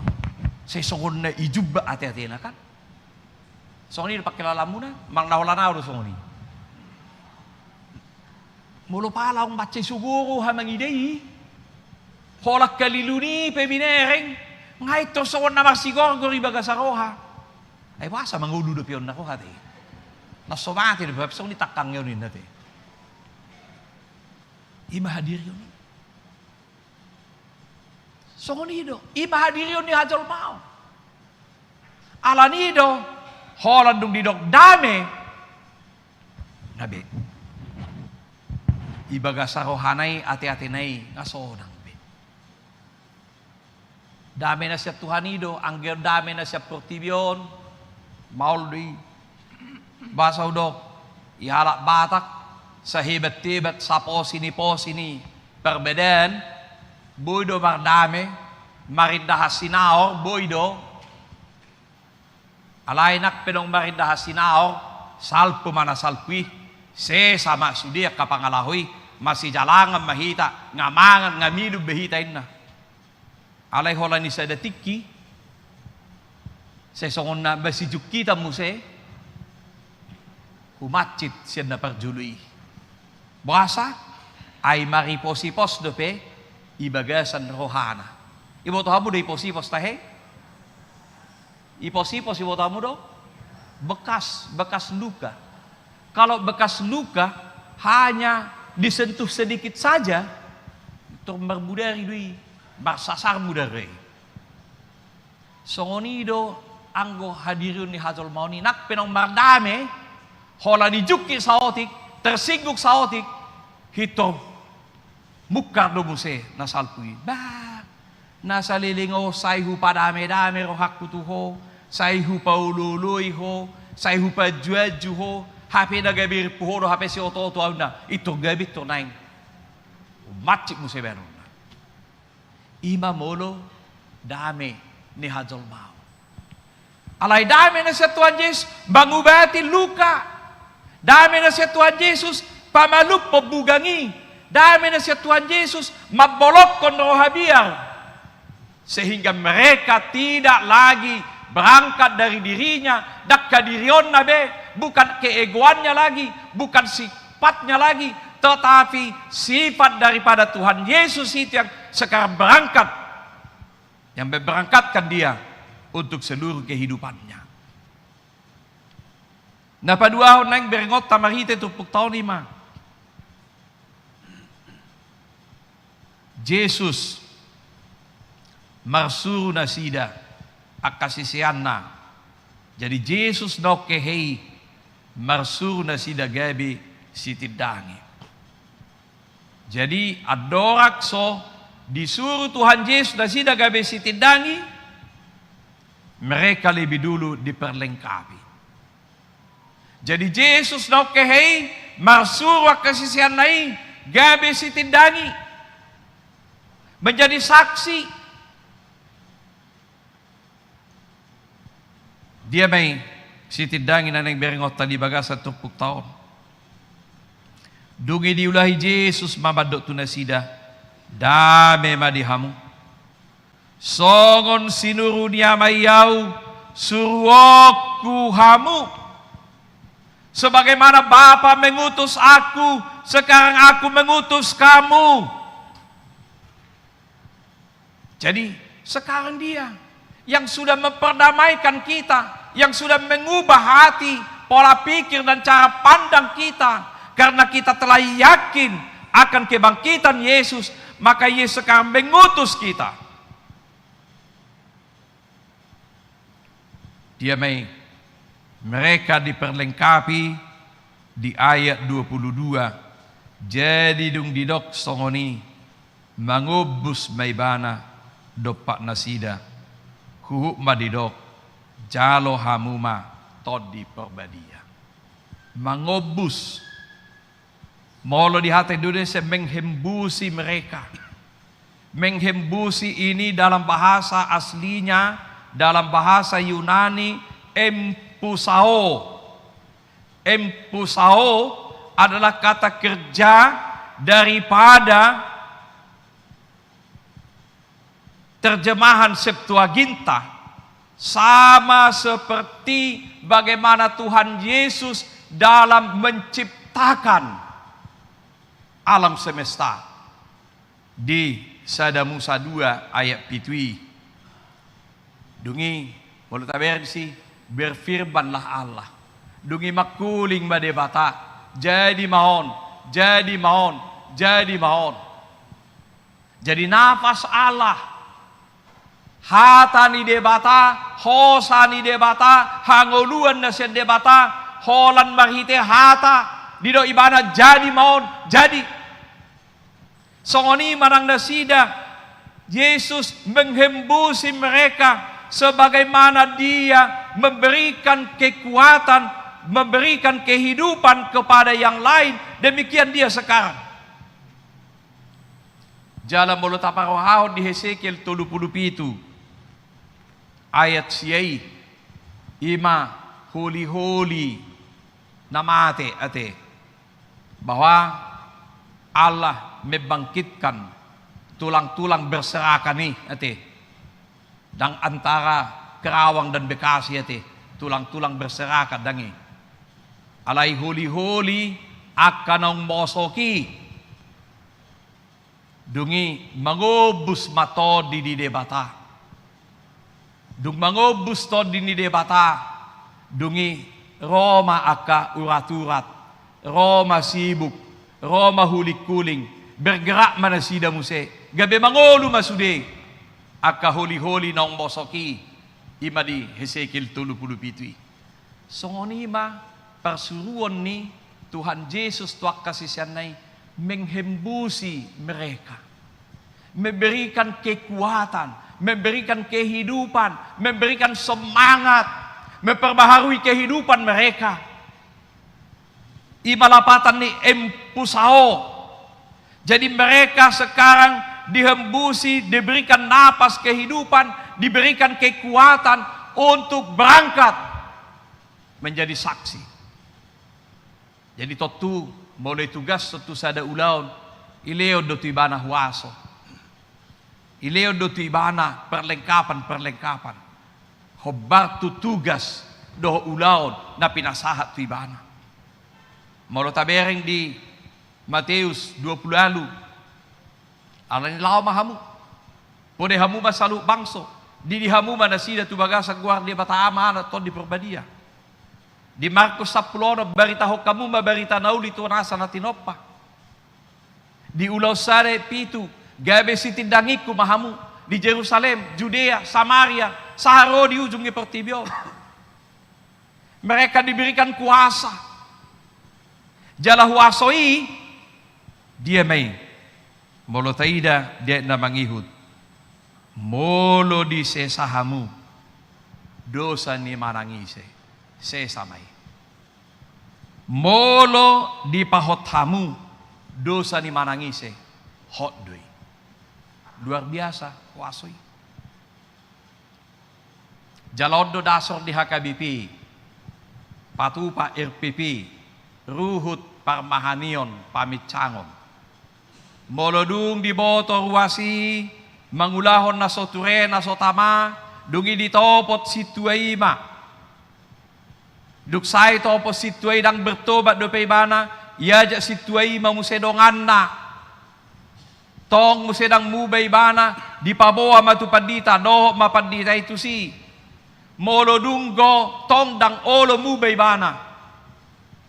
say songon na ijubba ate-ate na kan songoni pakilala mo na mang nahola na uro songoni mulo pala akong baca suguro hamang idei hola kaliluni pe binereng nga ito songon na marsigorgor ibaga sa roha ay wasa mangududo piyon na ko hati nasomati na songoni takang yun rin nati ima hadir yun songonido ima hadir yun ni hajol mau alanido holandung didok dame nabi ibaga sa rohanay ate-ate nay ngasodang be dame na siya Tuhanido angger dame na siya portibyon mauldi basaw dok ihalak batak sa hibat-tibat sa posini perbedaan boydo mardame marindahas sinaor boydo alainak penong marindahas sinaor salpo mana salpui se sama sudia kapangalahoy masih jalangan mahita ngamangan ngamilu behita inna alay hola ni sa datiki se songon na basijuk kita muse humacit siya na parjului bahasa ay mariposipos dope ibagasan rohana. Ibo to hamu do iposipos tahe? Iposipos ibo to hamu do? Bekas luka. Kalau bekas luka hanya disentuh sedikit saja itu berbudari dui, bersasar mudari. Songonido anggo hadirun ni hajol mauni nak penong mardame hola dijuki saotik tersinggung saotik hito mukar do muse nasalpui ba nasa lilingo sayhu padame-dame rohak kutuho sayhu paulului ho sayhu pajuaju ho hape na gabir puho do hape si oto-oto na ito gabit to naing macik muse beron ima molo Dami ni hajol mau. Alay dami na siya Tuhan Yesus mangubati luka. Dami na siya Tuhan Yesus pamalup pabugangi. Dami na siya Tuhan Yesus mabolok kon roh habiar. Sehingga mereka tidak lagi berangkat dari dirinya, dak kadirion nabe, bukan keegoannya lagi, bukan sifatnya lagi, tetapi sifat daripada Tuhan Yesus itu yang sekarang berangkat, yang memberangkatkan dia untuk seluruh kehidupannya. Nah pada ahon nang berengot tamarite tupuk tahun 5. Yesus marsuru nasida akasisianna. Jadi Yesus nokehei marsuru nasida gabi sitidangi. Jadi adorak so disuruh Tuhan Yesus nasida gabi sitidangi, mereka lebih dulu diperlengkapi. Jadi Yesus nokehei marsuru akasisianna gabi sitidangi, menjadi saksi. Dia may sitidangin na nang beringot tadi baga sa tupuk taon. Dungi diulahi Jesus mamadot tu nasida. Dame madihamu. Songon sinuru niya mayaw suruoku hamu. Sebagaimana Bapa mengutus aku, sekarang aku mengutus kamu. Jadi sekarang dia yang sudah memperdamaikan kita, yang sudah mengubah hati, pola pikir dan cara pandang kita, karena kita telah yakin akan kebangkitan Yesus, maka Yesus sekarang mengutus kita. Dia mereka diperlengkapi di ayat 22. Jadi dung didok songoni mangubus maibana dopak nasida kuhuk madidok jalo hamuma todi perbadia. Mangobus molo di hati Indonesia menghembusi mereka. Menghembusi ini dalam bahasa aslinya, dalam bahasa Yunani empusao. Empusao adalah kata kerja daripada terjemahan Septuaginta, sama seperti bagaimana Tuhan Yesus dalam menciptakan alam semesta di Sada Musa 2 ayat pitui. Dungi mulut abersi berfirmanlah Allah. Dungi makuling badebata jadi mahon, jadi mahon, jadi mahon. Jadi nafas Allah. Hata ni debata, hosa ni debata, hangoluan na siya debata, holan marhite hata, dido ibana jadi maon, jadi. Songoni marang nasida, Yesus menghembusi mereka sebagaimana dia memberikan kekuatan, memberikan kehidupan kepada yang lain, demikian dia sekarang. Jalan mulut aparohahon di Hesekiel 37 ayat siyai ima huli-huli namate ate bahwa Allah membangkitkan tulang-tulang berserakan nih ate dan antara Kerawang dan Bekasi ate tulang-tulang berserakan dangi alai huli-huli akan mosoki dungi mangobus mato di debata. Dung mangobus to di debata. Dungi Roma aka urat-urat. Roma sibuk. Roma hulik-kuling. Bergerak mana sida muse. Gabe mangolu masude. Aka holi-holi naong bosoki. Ima di Hesekiel 37. Songoni ma persuruan ni Tuhan Yesus tuak kasisianay menghembusi mereka, memberikan kekuatan, memberikan kehidupan, memberikan semangat, memperbaharui kehidupan mereka. Imalapatan ni empusao. Jadi mereka sekarang dihembusi, diberikan napas kehidupan, diberikan kekuatan untuk berangkat menjadi saksi. Jadi totu mulai tugas totu sada ulaon ileo do tu ibana huaso. Ileo do tu ibana perlengkapan. Hobar tu tugas do ulaon na pinasahat tu ibana. Molo tabereng di Matius 20 lalu. Alani lao mahamu. Pode hamu masalu bangso. Di hamu manasida tu bagasa guardia batama na ton di perbadia. Di Markus 10 barita ho kamu barita nauli tu nasa na tinoppa. Di Ulaw Sare pitu gabe sitindangiku mahamu di Jerusalem, Judea, Samaria, saharo di ujung pertibio. Mereka diberikan kuasa. Jala huasoi dia may molo taida dia na mangihud. Molo di sesahamu dosa ni manangise. Sesamay. Molo di pahothamu dosa ni manangise hotdoy. Luar biasa wasoy. Jalodo dasor di HKBP, patupa RPP, ruhut parmahanion pamitsangon. Molodung di boto ruasi, mangulahon na soture na sotama, dungi ditopot situaima. Duksay to po situay dang bertobat do paybana, iyaja situay mamusedongan na. Tong musedang mubay bana, di paboa matupadita, doho mapadita itu si. Molodunggo, tong dang olo mubay bana.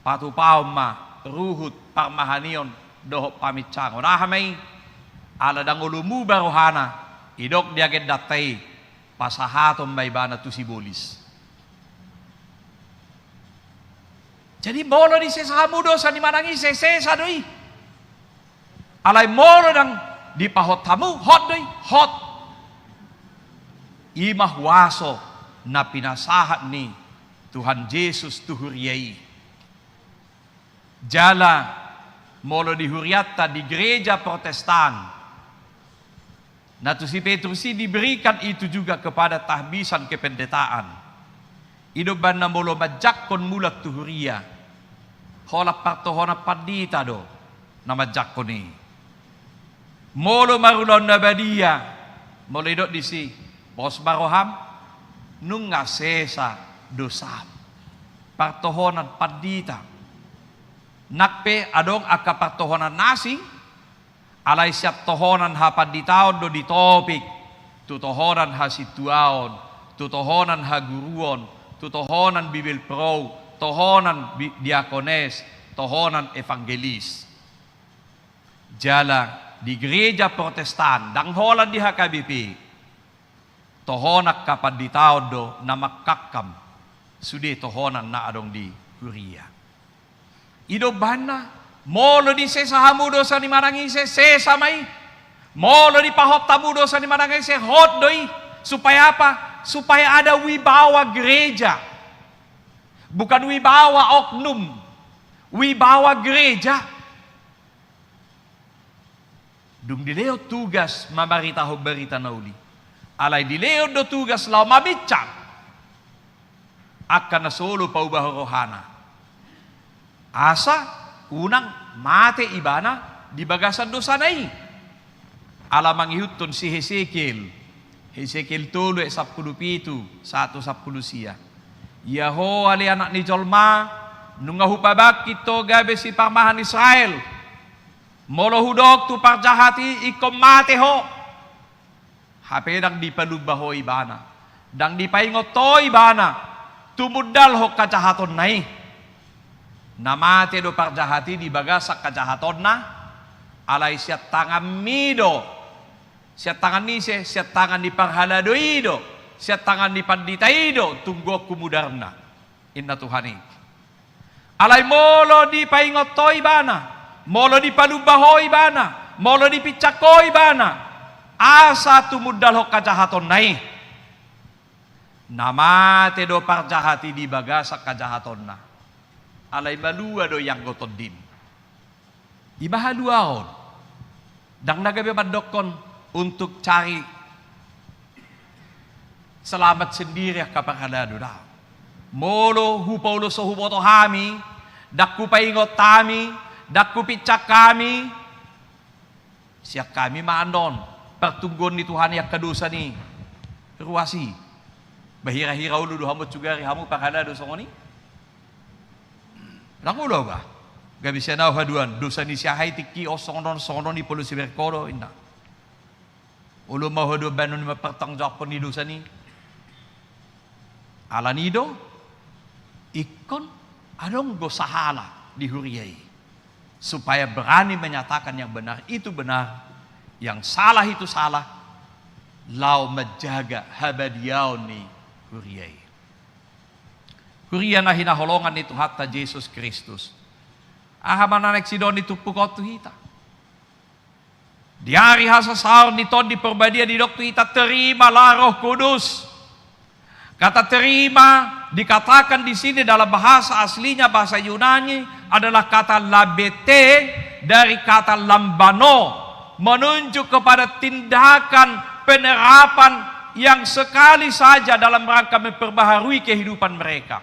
Patupaw ma, ruhut parmahanion, doho pamitsango. Nahamay, ala dang olo muba rohana, idok diaged datay, pasahatom bay bana tu si bolis. Jadi molo di sesamu dosa di manangi sesa doi. Alay molo dang di pahot tamu hot doi hot. Imah waso na pinasahat ni Tuhan Yesus tuhuriai. Jala molo di huriata di gereja Protestan. Na tu si Petrusi diberikan itu juga kepada tahbisan kependetaan. Idoban na molo majakon mulak tuhuria. Hola partohona padita do na majakon ni. Molo marulon na badia. Molo idok disi. Bos baroham. Nung nga sesa dosam. Partohonan padita. Nakpe adong aka partohonan nasing. Alay siap tohonan ha paditaon do ditopik. Tutohonan ha situaon. Tutohonan ha guruon. Tutohonan Bibil Pro, tohonan diakones, tohonan evangelis. Jala di gereja Protestan, dangholan di HKBP, tohonak kapaditaw do na makakam, sudi tohonan na adong di Huria. Ido bana, molo di sesahamudo sa ni marangise, sesamay, molo di pahop tamudo sa ni marangise, hot doi, supaya apa? Supaya ada wibawa gereja. Bukan wibawa oknum. Wibawa gereja. Dung dileo tugas mamaritaho berita nauli. Alay dileo do tugas lao mabicang. Akan na solo paubah rohana. Asa unang mate ibana di bagasan dosa nai. Alamang ihuton si Hesekiel. Hesekiel 10:17 1:10 siya. Yaho ali anak ni Jolma nunga hupabak kito gabe si pamahan Israel. Molo hudok tu parjahati ikom mate ho. Hape dang dipalubaho ibana. Dang dipaingot to ibana. Tumudal ho kajahaton nai. Namate do parjahati di bagasak kajahaton na. Alay siya tangamido. Siya tangan ni siya tangan di panghaladoido, siya tangan di panditaido, tunggu kumudarna. Inna Tuhani. Alay molo di paingot to ibana, molo di palubaho ibana, molo di picako ibana. Asa tumudal ho kajahaton nai. Namate do parjahati di bagasak kajahaton na. Alay malua do yang gotodin. Ibahaluaon. Dang nagabe padokon untuk cari selamat sendiri kepada doa. Molo hupaulo so huboto hami, dakku paingot tami, dakku picak kami, siap kami maandon, pertunggon ni Tuhan yang kedosa ni, ruasi, bahira-hira ulu dohamot juga rihamu pakada dosa ni, langulo ba? Gabi siya na haduan, dosa ni siya hay tiki o sonon ni polo si berkodo inda. Ulo mau hadu banon ni mapertanggungjawab ni dosa ni. Alanido, ikon adong gosahala dihuriai supaya berani menyatakan yang benar itu benar, yang salah itu salah, lau menjaga habadiau ni huriai. Huria na hinaholongan itu hatta Yesus Kristus. Ahamanak sidon itu pukot hita. Di hari hasasar ni ton di perbadia di doktu hita terimalah Roh Kudus. Kata terima dikatakan di sini dalam bahasa aslinya bahasa Yunani adalah kata labete dari kata lambano, menunjuk kepada tindakan penerapan yang sekali saja dalam rangka memperbaharui kehidupan mereka.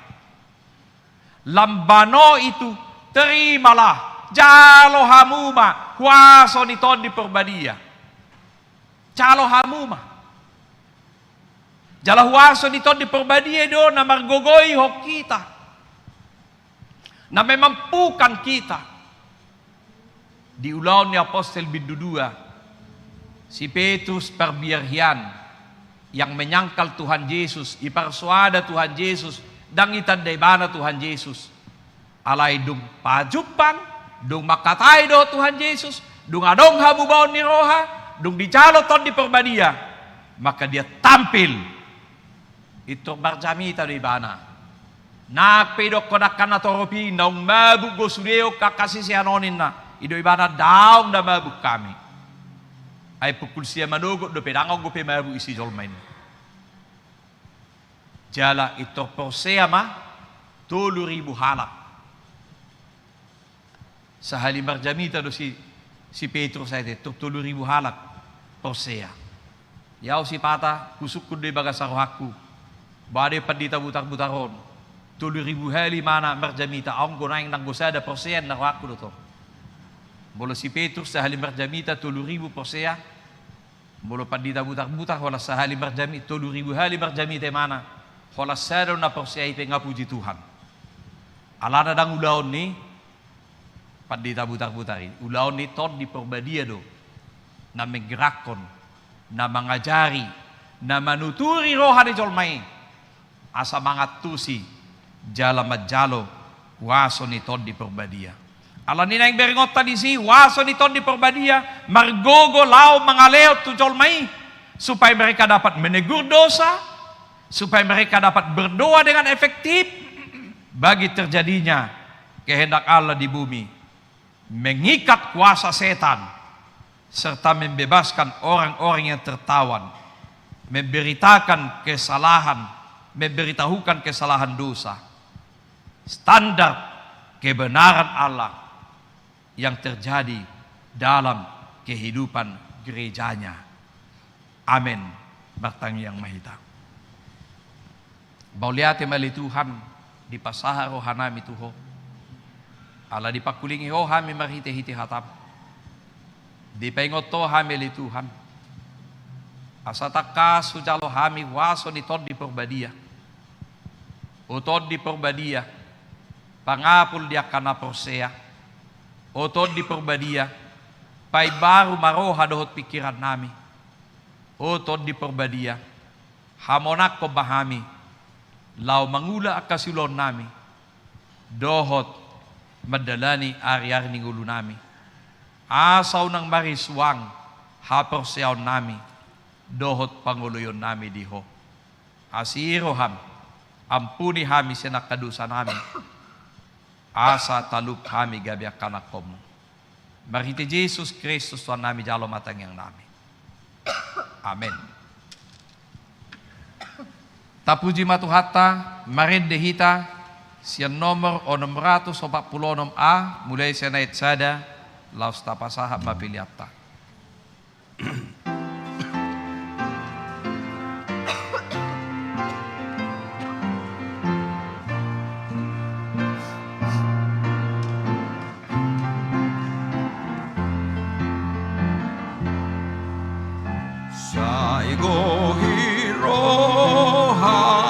Lambano itu terimalah jalo hamuma kuaso ni ton di perbadia. Jalo hamuma. Jala huaso nito di perbadia do na margogoi ho kita. Na memampukan kita. Di ulaw ni Apostel Bidudua, si Petrus perbiarhian yang menyangkal Tuhan Yesus, ipersuada Tuhan Yesus, dang itandai bana Tuhan Yesus. Alay dung pajupang, dung makatay do Tuhan Yesus, dung adong hamubaon ni roha, dung dijalo ton di perbadia. Maka dia tampil ito barjamita do ibana. Nakpedok kodakan na toropi naung mabuk gosudeo kakasisianonin na. Ido ibana daong na mabuk kami. Ay pukul siya manugot do pedangog go pe mabuk isi jolmain. Jala ito posea ma 3,000 halak. Sa halim barjamita do si Petrus ay ito 3,000 halak posea. Yaw si pata kusuk kudo bagasarohaku. Badai pandita butar-butaron 3,000 hali mana merjamita ang gunaing nang gusada persen na waktu to. Bolo si Petrus sa hali merjamita 3,000 persen. Bolo pandita butar-butar wala sa hali merjamita 3,000 hali merjamita mana. Wala sa na persen ipe nga puji Tuhan. Alana dang ulaon ni pandita butar-butarin. Ulaon ni ton di perbadia do na menggerakon, na mengajari, na manuturi rohani jolmai. Asa mangat tusi jala majalo waso ni ton di perbadia. Ala nina yang beringot tadi si waso ni ton di perbadia margogo lau mangaleo tu jolmai supaya mereka dapat menegur dosa, supaya mereka dapat berdoa dengan efektif bagi terjadinya kehendak Allah di bumi, mengikat kuasa setan serta membebaskan orang-orang yang tertawan, memberitahukan kesalahan dosa, standar kebenaran Allah yang terjadi dalam kehidupan gerejanya. Amin. Bertang yang mahita. Bauliate mali Tuhan di pasaha rohanami tuho. Allah dipakulingi ho hami marhite-hite hatap. Di pengoto hami li Tuhan. Asa takas sujalo hami waso ni ton di perbadia. Utod di perbadia, pangapul dia kana persea. Utod di perbadia, pai baru maroha dohot pikiran nami. Utod di perbadia, hamonak ko bahami, lau mangula akasilon nami, dohot madalani ari-ari ni ulu nami. Asaw ng mariswang, haperseaw nami, dohot panguluyon nami diho. Asiroham, ampuni hami senak kadusa nami. Asa talup hami gabiak kanakom. Mariti Jesus Kristus Tuhan nami jalo matang yang nami. Amin. Tapuji matuhata marinde hita siya nomor 646A mulai senait sada laus tapasahap mapiliata.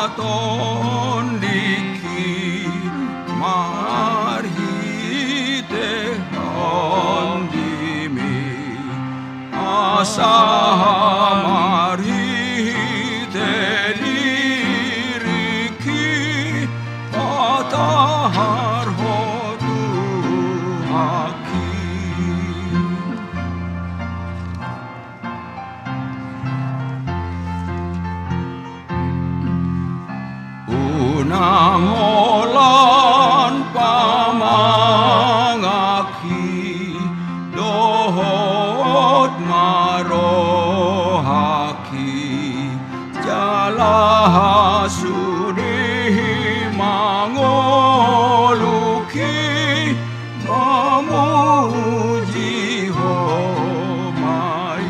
rohaton dikir marhite ondimi asa marhite diriki patahar hotu haki Unangolan pamangaki dohot marohaki jala sudi mangoluki mamuji homai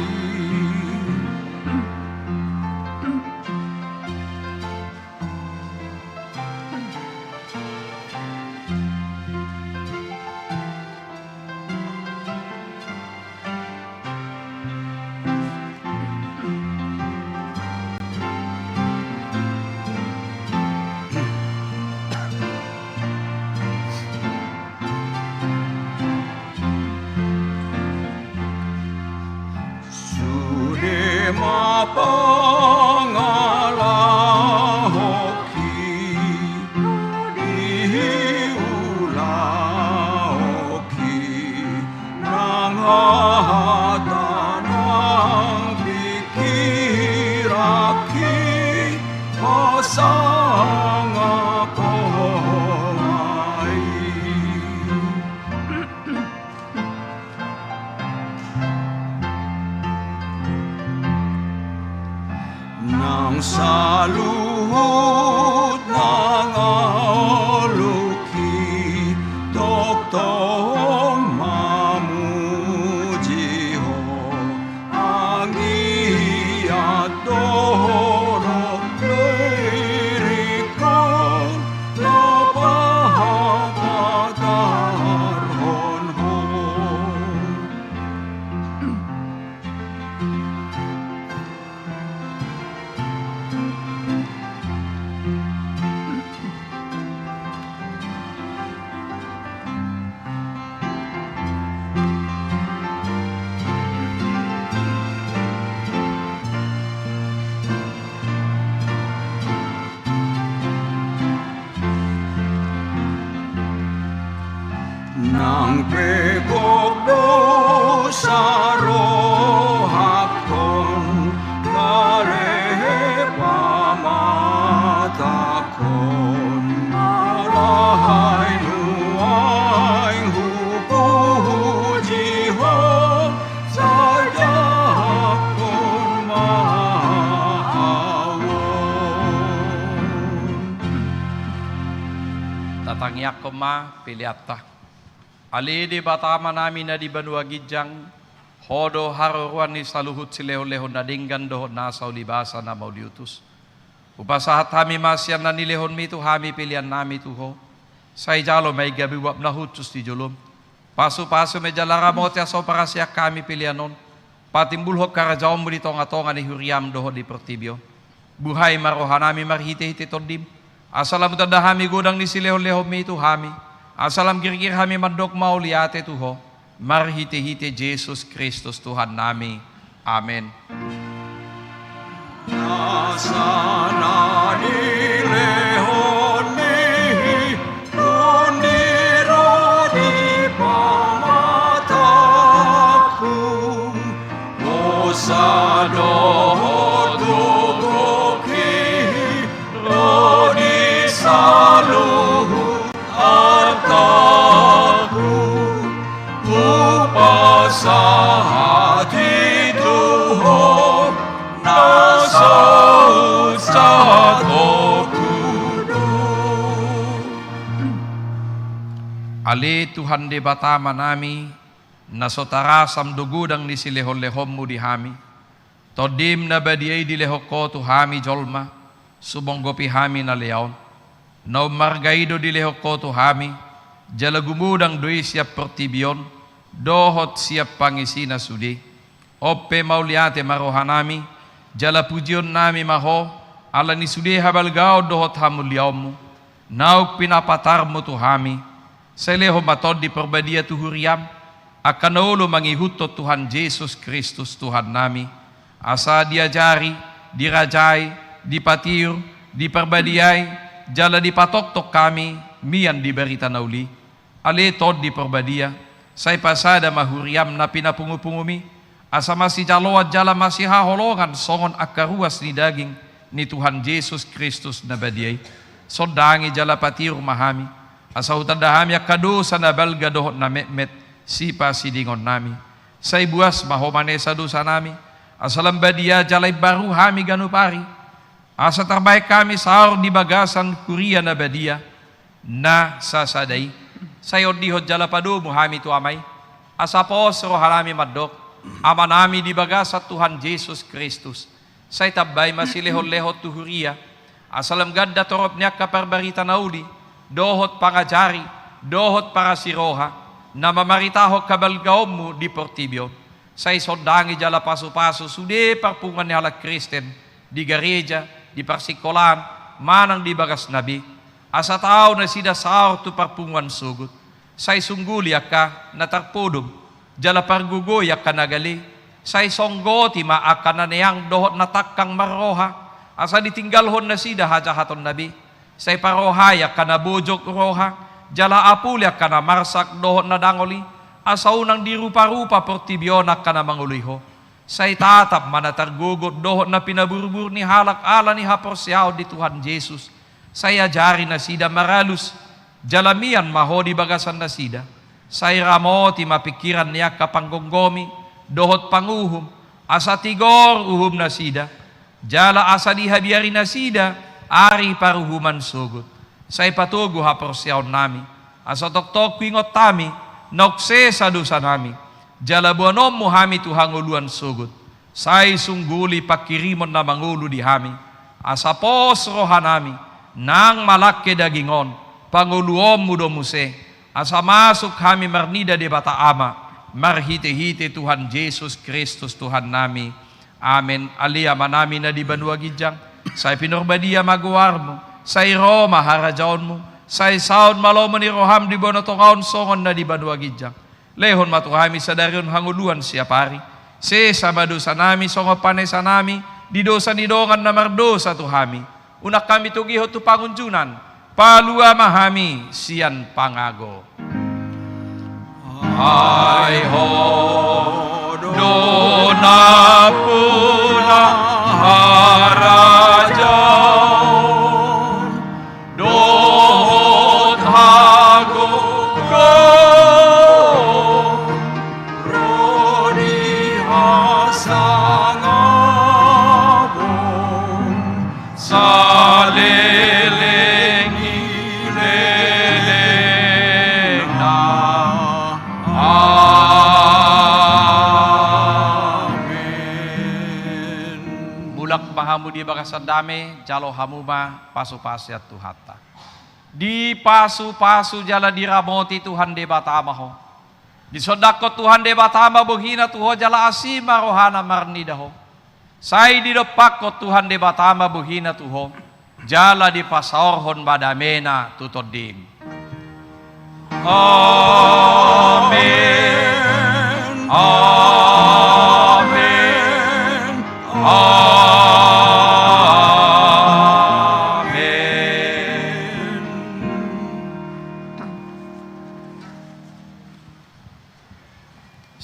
mapangalahoki dihiulahoki nangahatanang pikiraki pasangakomai nang saluhut nangaluki toktong mamujiho angiat dorok lirikon lapahapatar honhon nang pegok dosa rohakon kalehe pamatakon malahai nuaing hupujiho sajahakon mahawon Tatangyak ko ma, piliata. Ali di batama namin na di banua gijang, hodo haruruan ni saluhut sileho-leho na dinggan doho nasaw libasa na mauliutus. Upasahat hami masyan na nilehon mi tu hami pilihan nami tuho. Say jalo may gabi wap na hutus di julum. Pasu-pasu may jalara mote aso para siya kami pilihanon. Patimbulhok karajawam mo di tonga-tonga ni huriam doho di pertibyo. Buhay marohanami marhite-hite tondim. Asalam tadahami godang ni sileho-leho mi tu hami. Asalam kirkir kami mandok mauliate tuho, marhite-hite Jesus Kristus Tuhan nami. Amen. Nasana nilehon mihi tundiro di pamatakum dosa doho tugoki rodi saluhu artaku upasahati tuho nasau sadokudo Ali Tuhan de batama nami nasotarasam dugudang ni silehon-lehommu di hami todim na badiay di lehoko tu hami jolma subonggopi hami na leon no margaido di lehoko tu hami jalagumudang doi siap pertibion dohot siap pangisina sudi oppe mauliate marohanami Jala pujion nami maho, ala ni sudeha balgao dohot hamuliamu. Nauk pinapatarmu tuhami. Seleho matod di perbadia tuhuriam. Akan ulo mangihutot Tuhan Yesus Kristus Tuhan nami. Asa diajari, dirajai, dipatir, diperbadiai, jala dipatok-tok kami, mian diberita nauli. Ale tod di perbadia, say pasada mahuriam na pinapungupungumi. Asa masih jalawat jala masih haholongan songon akaruas ni daging ni Tuhan Yesus Kristus na badiay. Sodangi jala patir mahami. Asa utandahami akadosa na balga dohot na met sipa sidingon nami. Say buas mahomane sa dosa nami. Asa lambadia jalay baru hami ganupari. Asa terbaik kami sahur di bagasan kuria na badia na sasaday. Sayod dihot jala padu muhami tu amay. Asa pos rohalami madok. Ama nami di bagasat Tuhan Yesus Kristus. Say tabay masilehon-lehot tuhuria. Asalam ganda torop niya kaparbarita nauli. Dohot pangajari. Dohot para siroha. Na mamaritaho kabalgaom mo di portibyo. Say sondangi jala paso-paso. Sude parpungan ni halak Kristen. Di gareja. Di parsikolan. Manang di bagas nabi. Asa tao na sida saor tu parpungan sugut. Say sungguli ka natarpudom. Jala pargugoy kanagali. Say songgoti maakan na niyang dohot na takkang maroha. Asa ditinggalhon na sida hajahaton nabi. Say parohaya kanabujok roha. Jala apulya kana marsak dohot na dangoli. Asa unang dirupa-rupa portibyonak kana manguliho. Say tatap manatargugot dohot na pinaburbur ni halak ala ni haporsyaw di Tuhan Yesus. Say ajari na sida maralus. Jalamian mahodi bagasan na sida. Say ramoti mapikiran niya kapanggonggomi, dohot panguhum, asa tigor uhum na sida, jala asa dihabiari na sida, ari paruhuman sugot. Say patugo haporsyaw nami, asa toktok kwingot tami, nokse sa dosa nami, jala buanom muhami tuhanguluan sugot. Say sungguli pakirimon na mangulo di hami, asa pos rohanami, nang malake dagingon, panguluom mudo muse, asa masuk kami marnida di bata ama, marhite-hite Tuhan Yesus Kristus Tuhan nami. Amen. Alia manami na di banua gijang, say pinurbadia maguar mo, say Roma harajaon mo, say saon malomo ni roham di bonotongaon songon na di banua gijang. Lehon matuhami sa darion hanguluan siya pari. Se sama dosa nami, songo panay sa nami, di dosa ni dongan na mardosa tuhami. Unak kami tugihot tu pangunjunan, palua mahami sian pangago. Ay ho dona puna harajaw dohot hago ko rodi hasangabong saleleng ileleng na. Amen. Mulak mahamu di bagasan dame, jalo hamuma pasu-pasyat tuhata. Di pasu-pasu jala diramoti Tuhan de batamaho. Di sodako Tuhan de batama buhina tuho jala asima rohana marnidaho. Say di dopako Tuhan de batama buhina tuho. Jala di pasaorhon badamena tutodim. Amen. Amen. Amen.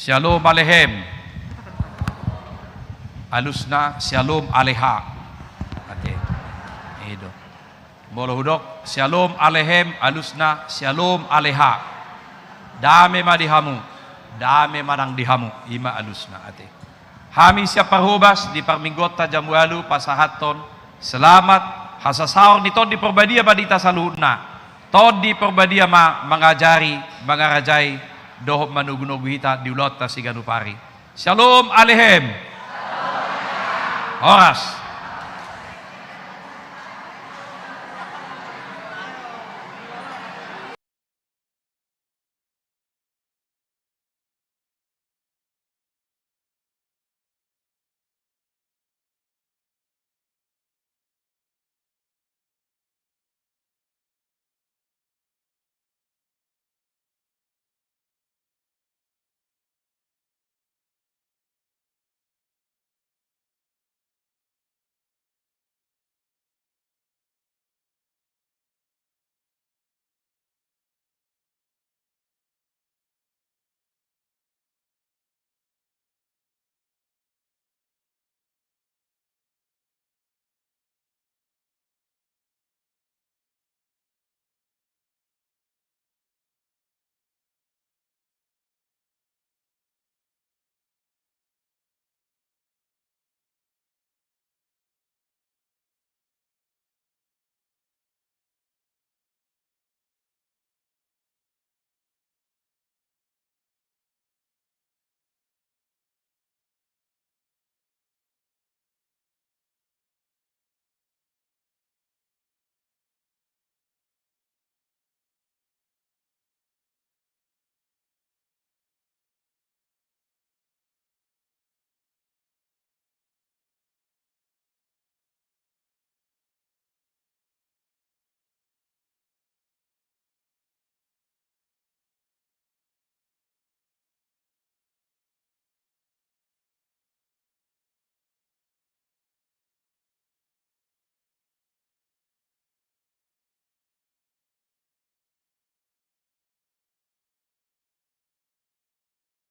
Shalom Aleichem. Alusna Shalom Aleha. Ate. Edo. Bolo hudok Shalom Aleichem alusna Shalom Aleha. Dame madihamu. Dame marang dihamu. Ima alusna ate. Hami siya parhubas di parminggota jamualu pasahaton. Selamat hasasaor nito di perbadia badita sa luhudna. Tod di perbadia mangajari, mangarajay, dohop manugunuguhita diulot ta si ganupari. Shalom Aleichem. Oras.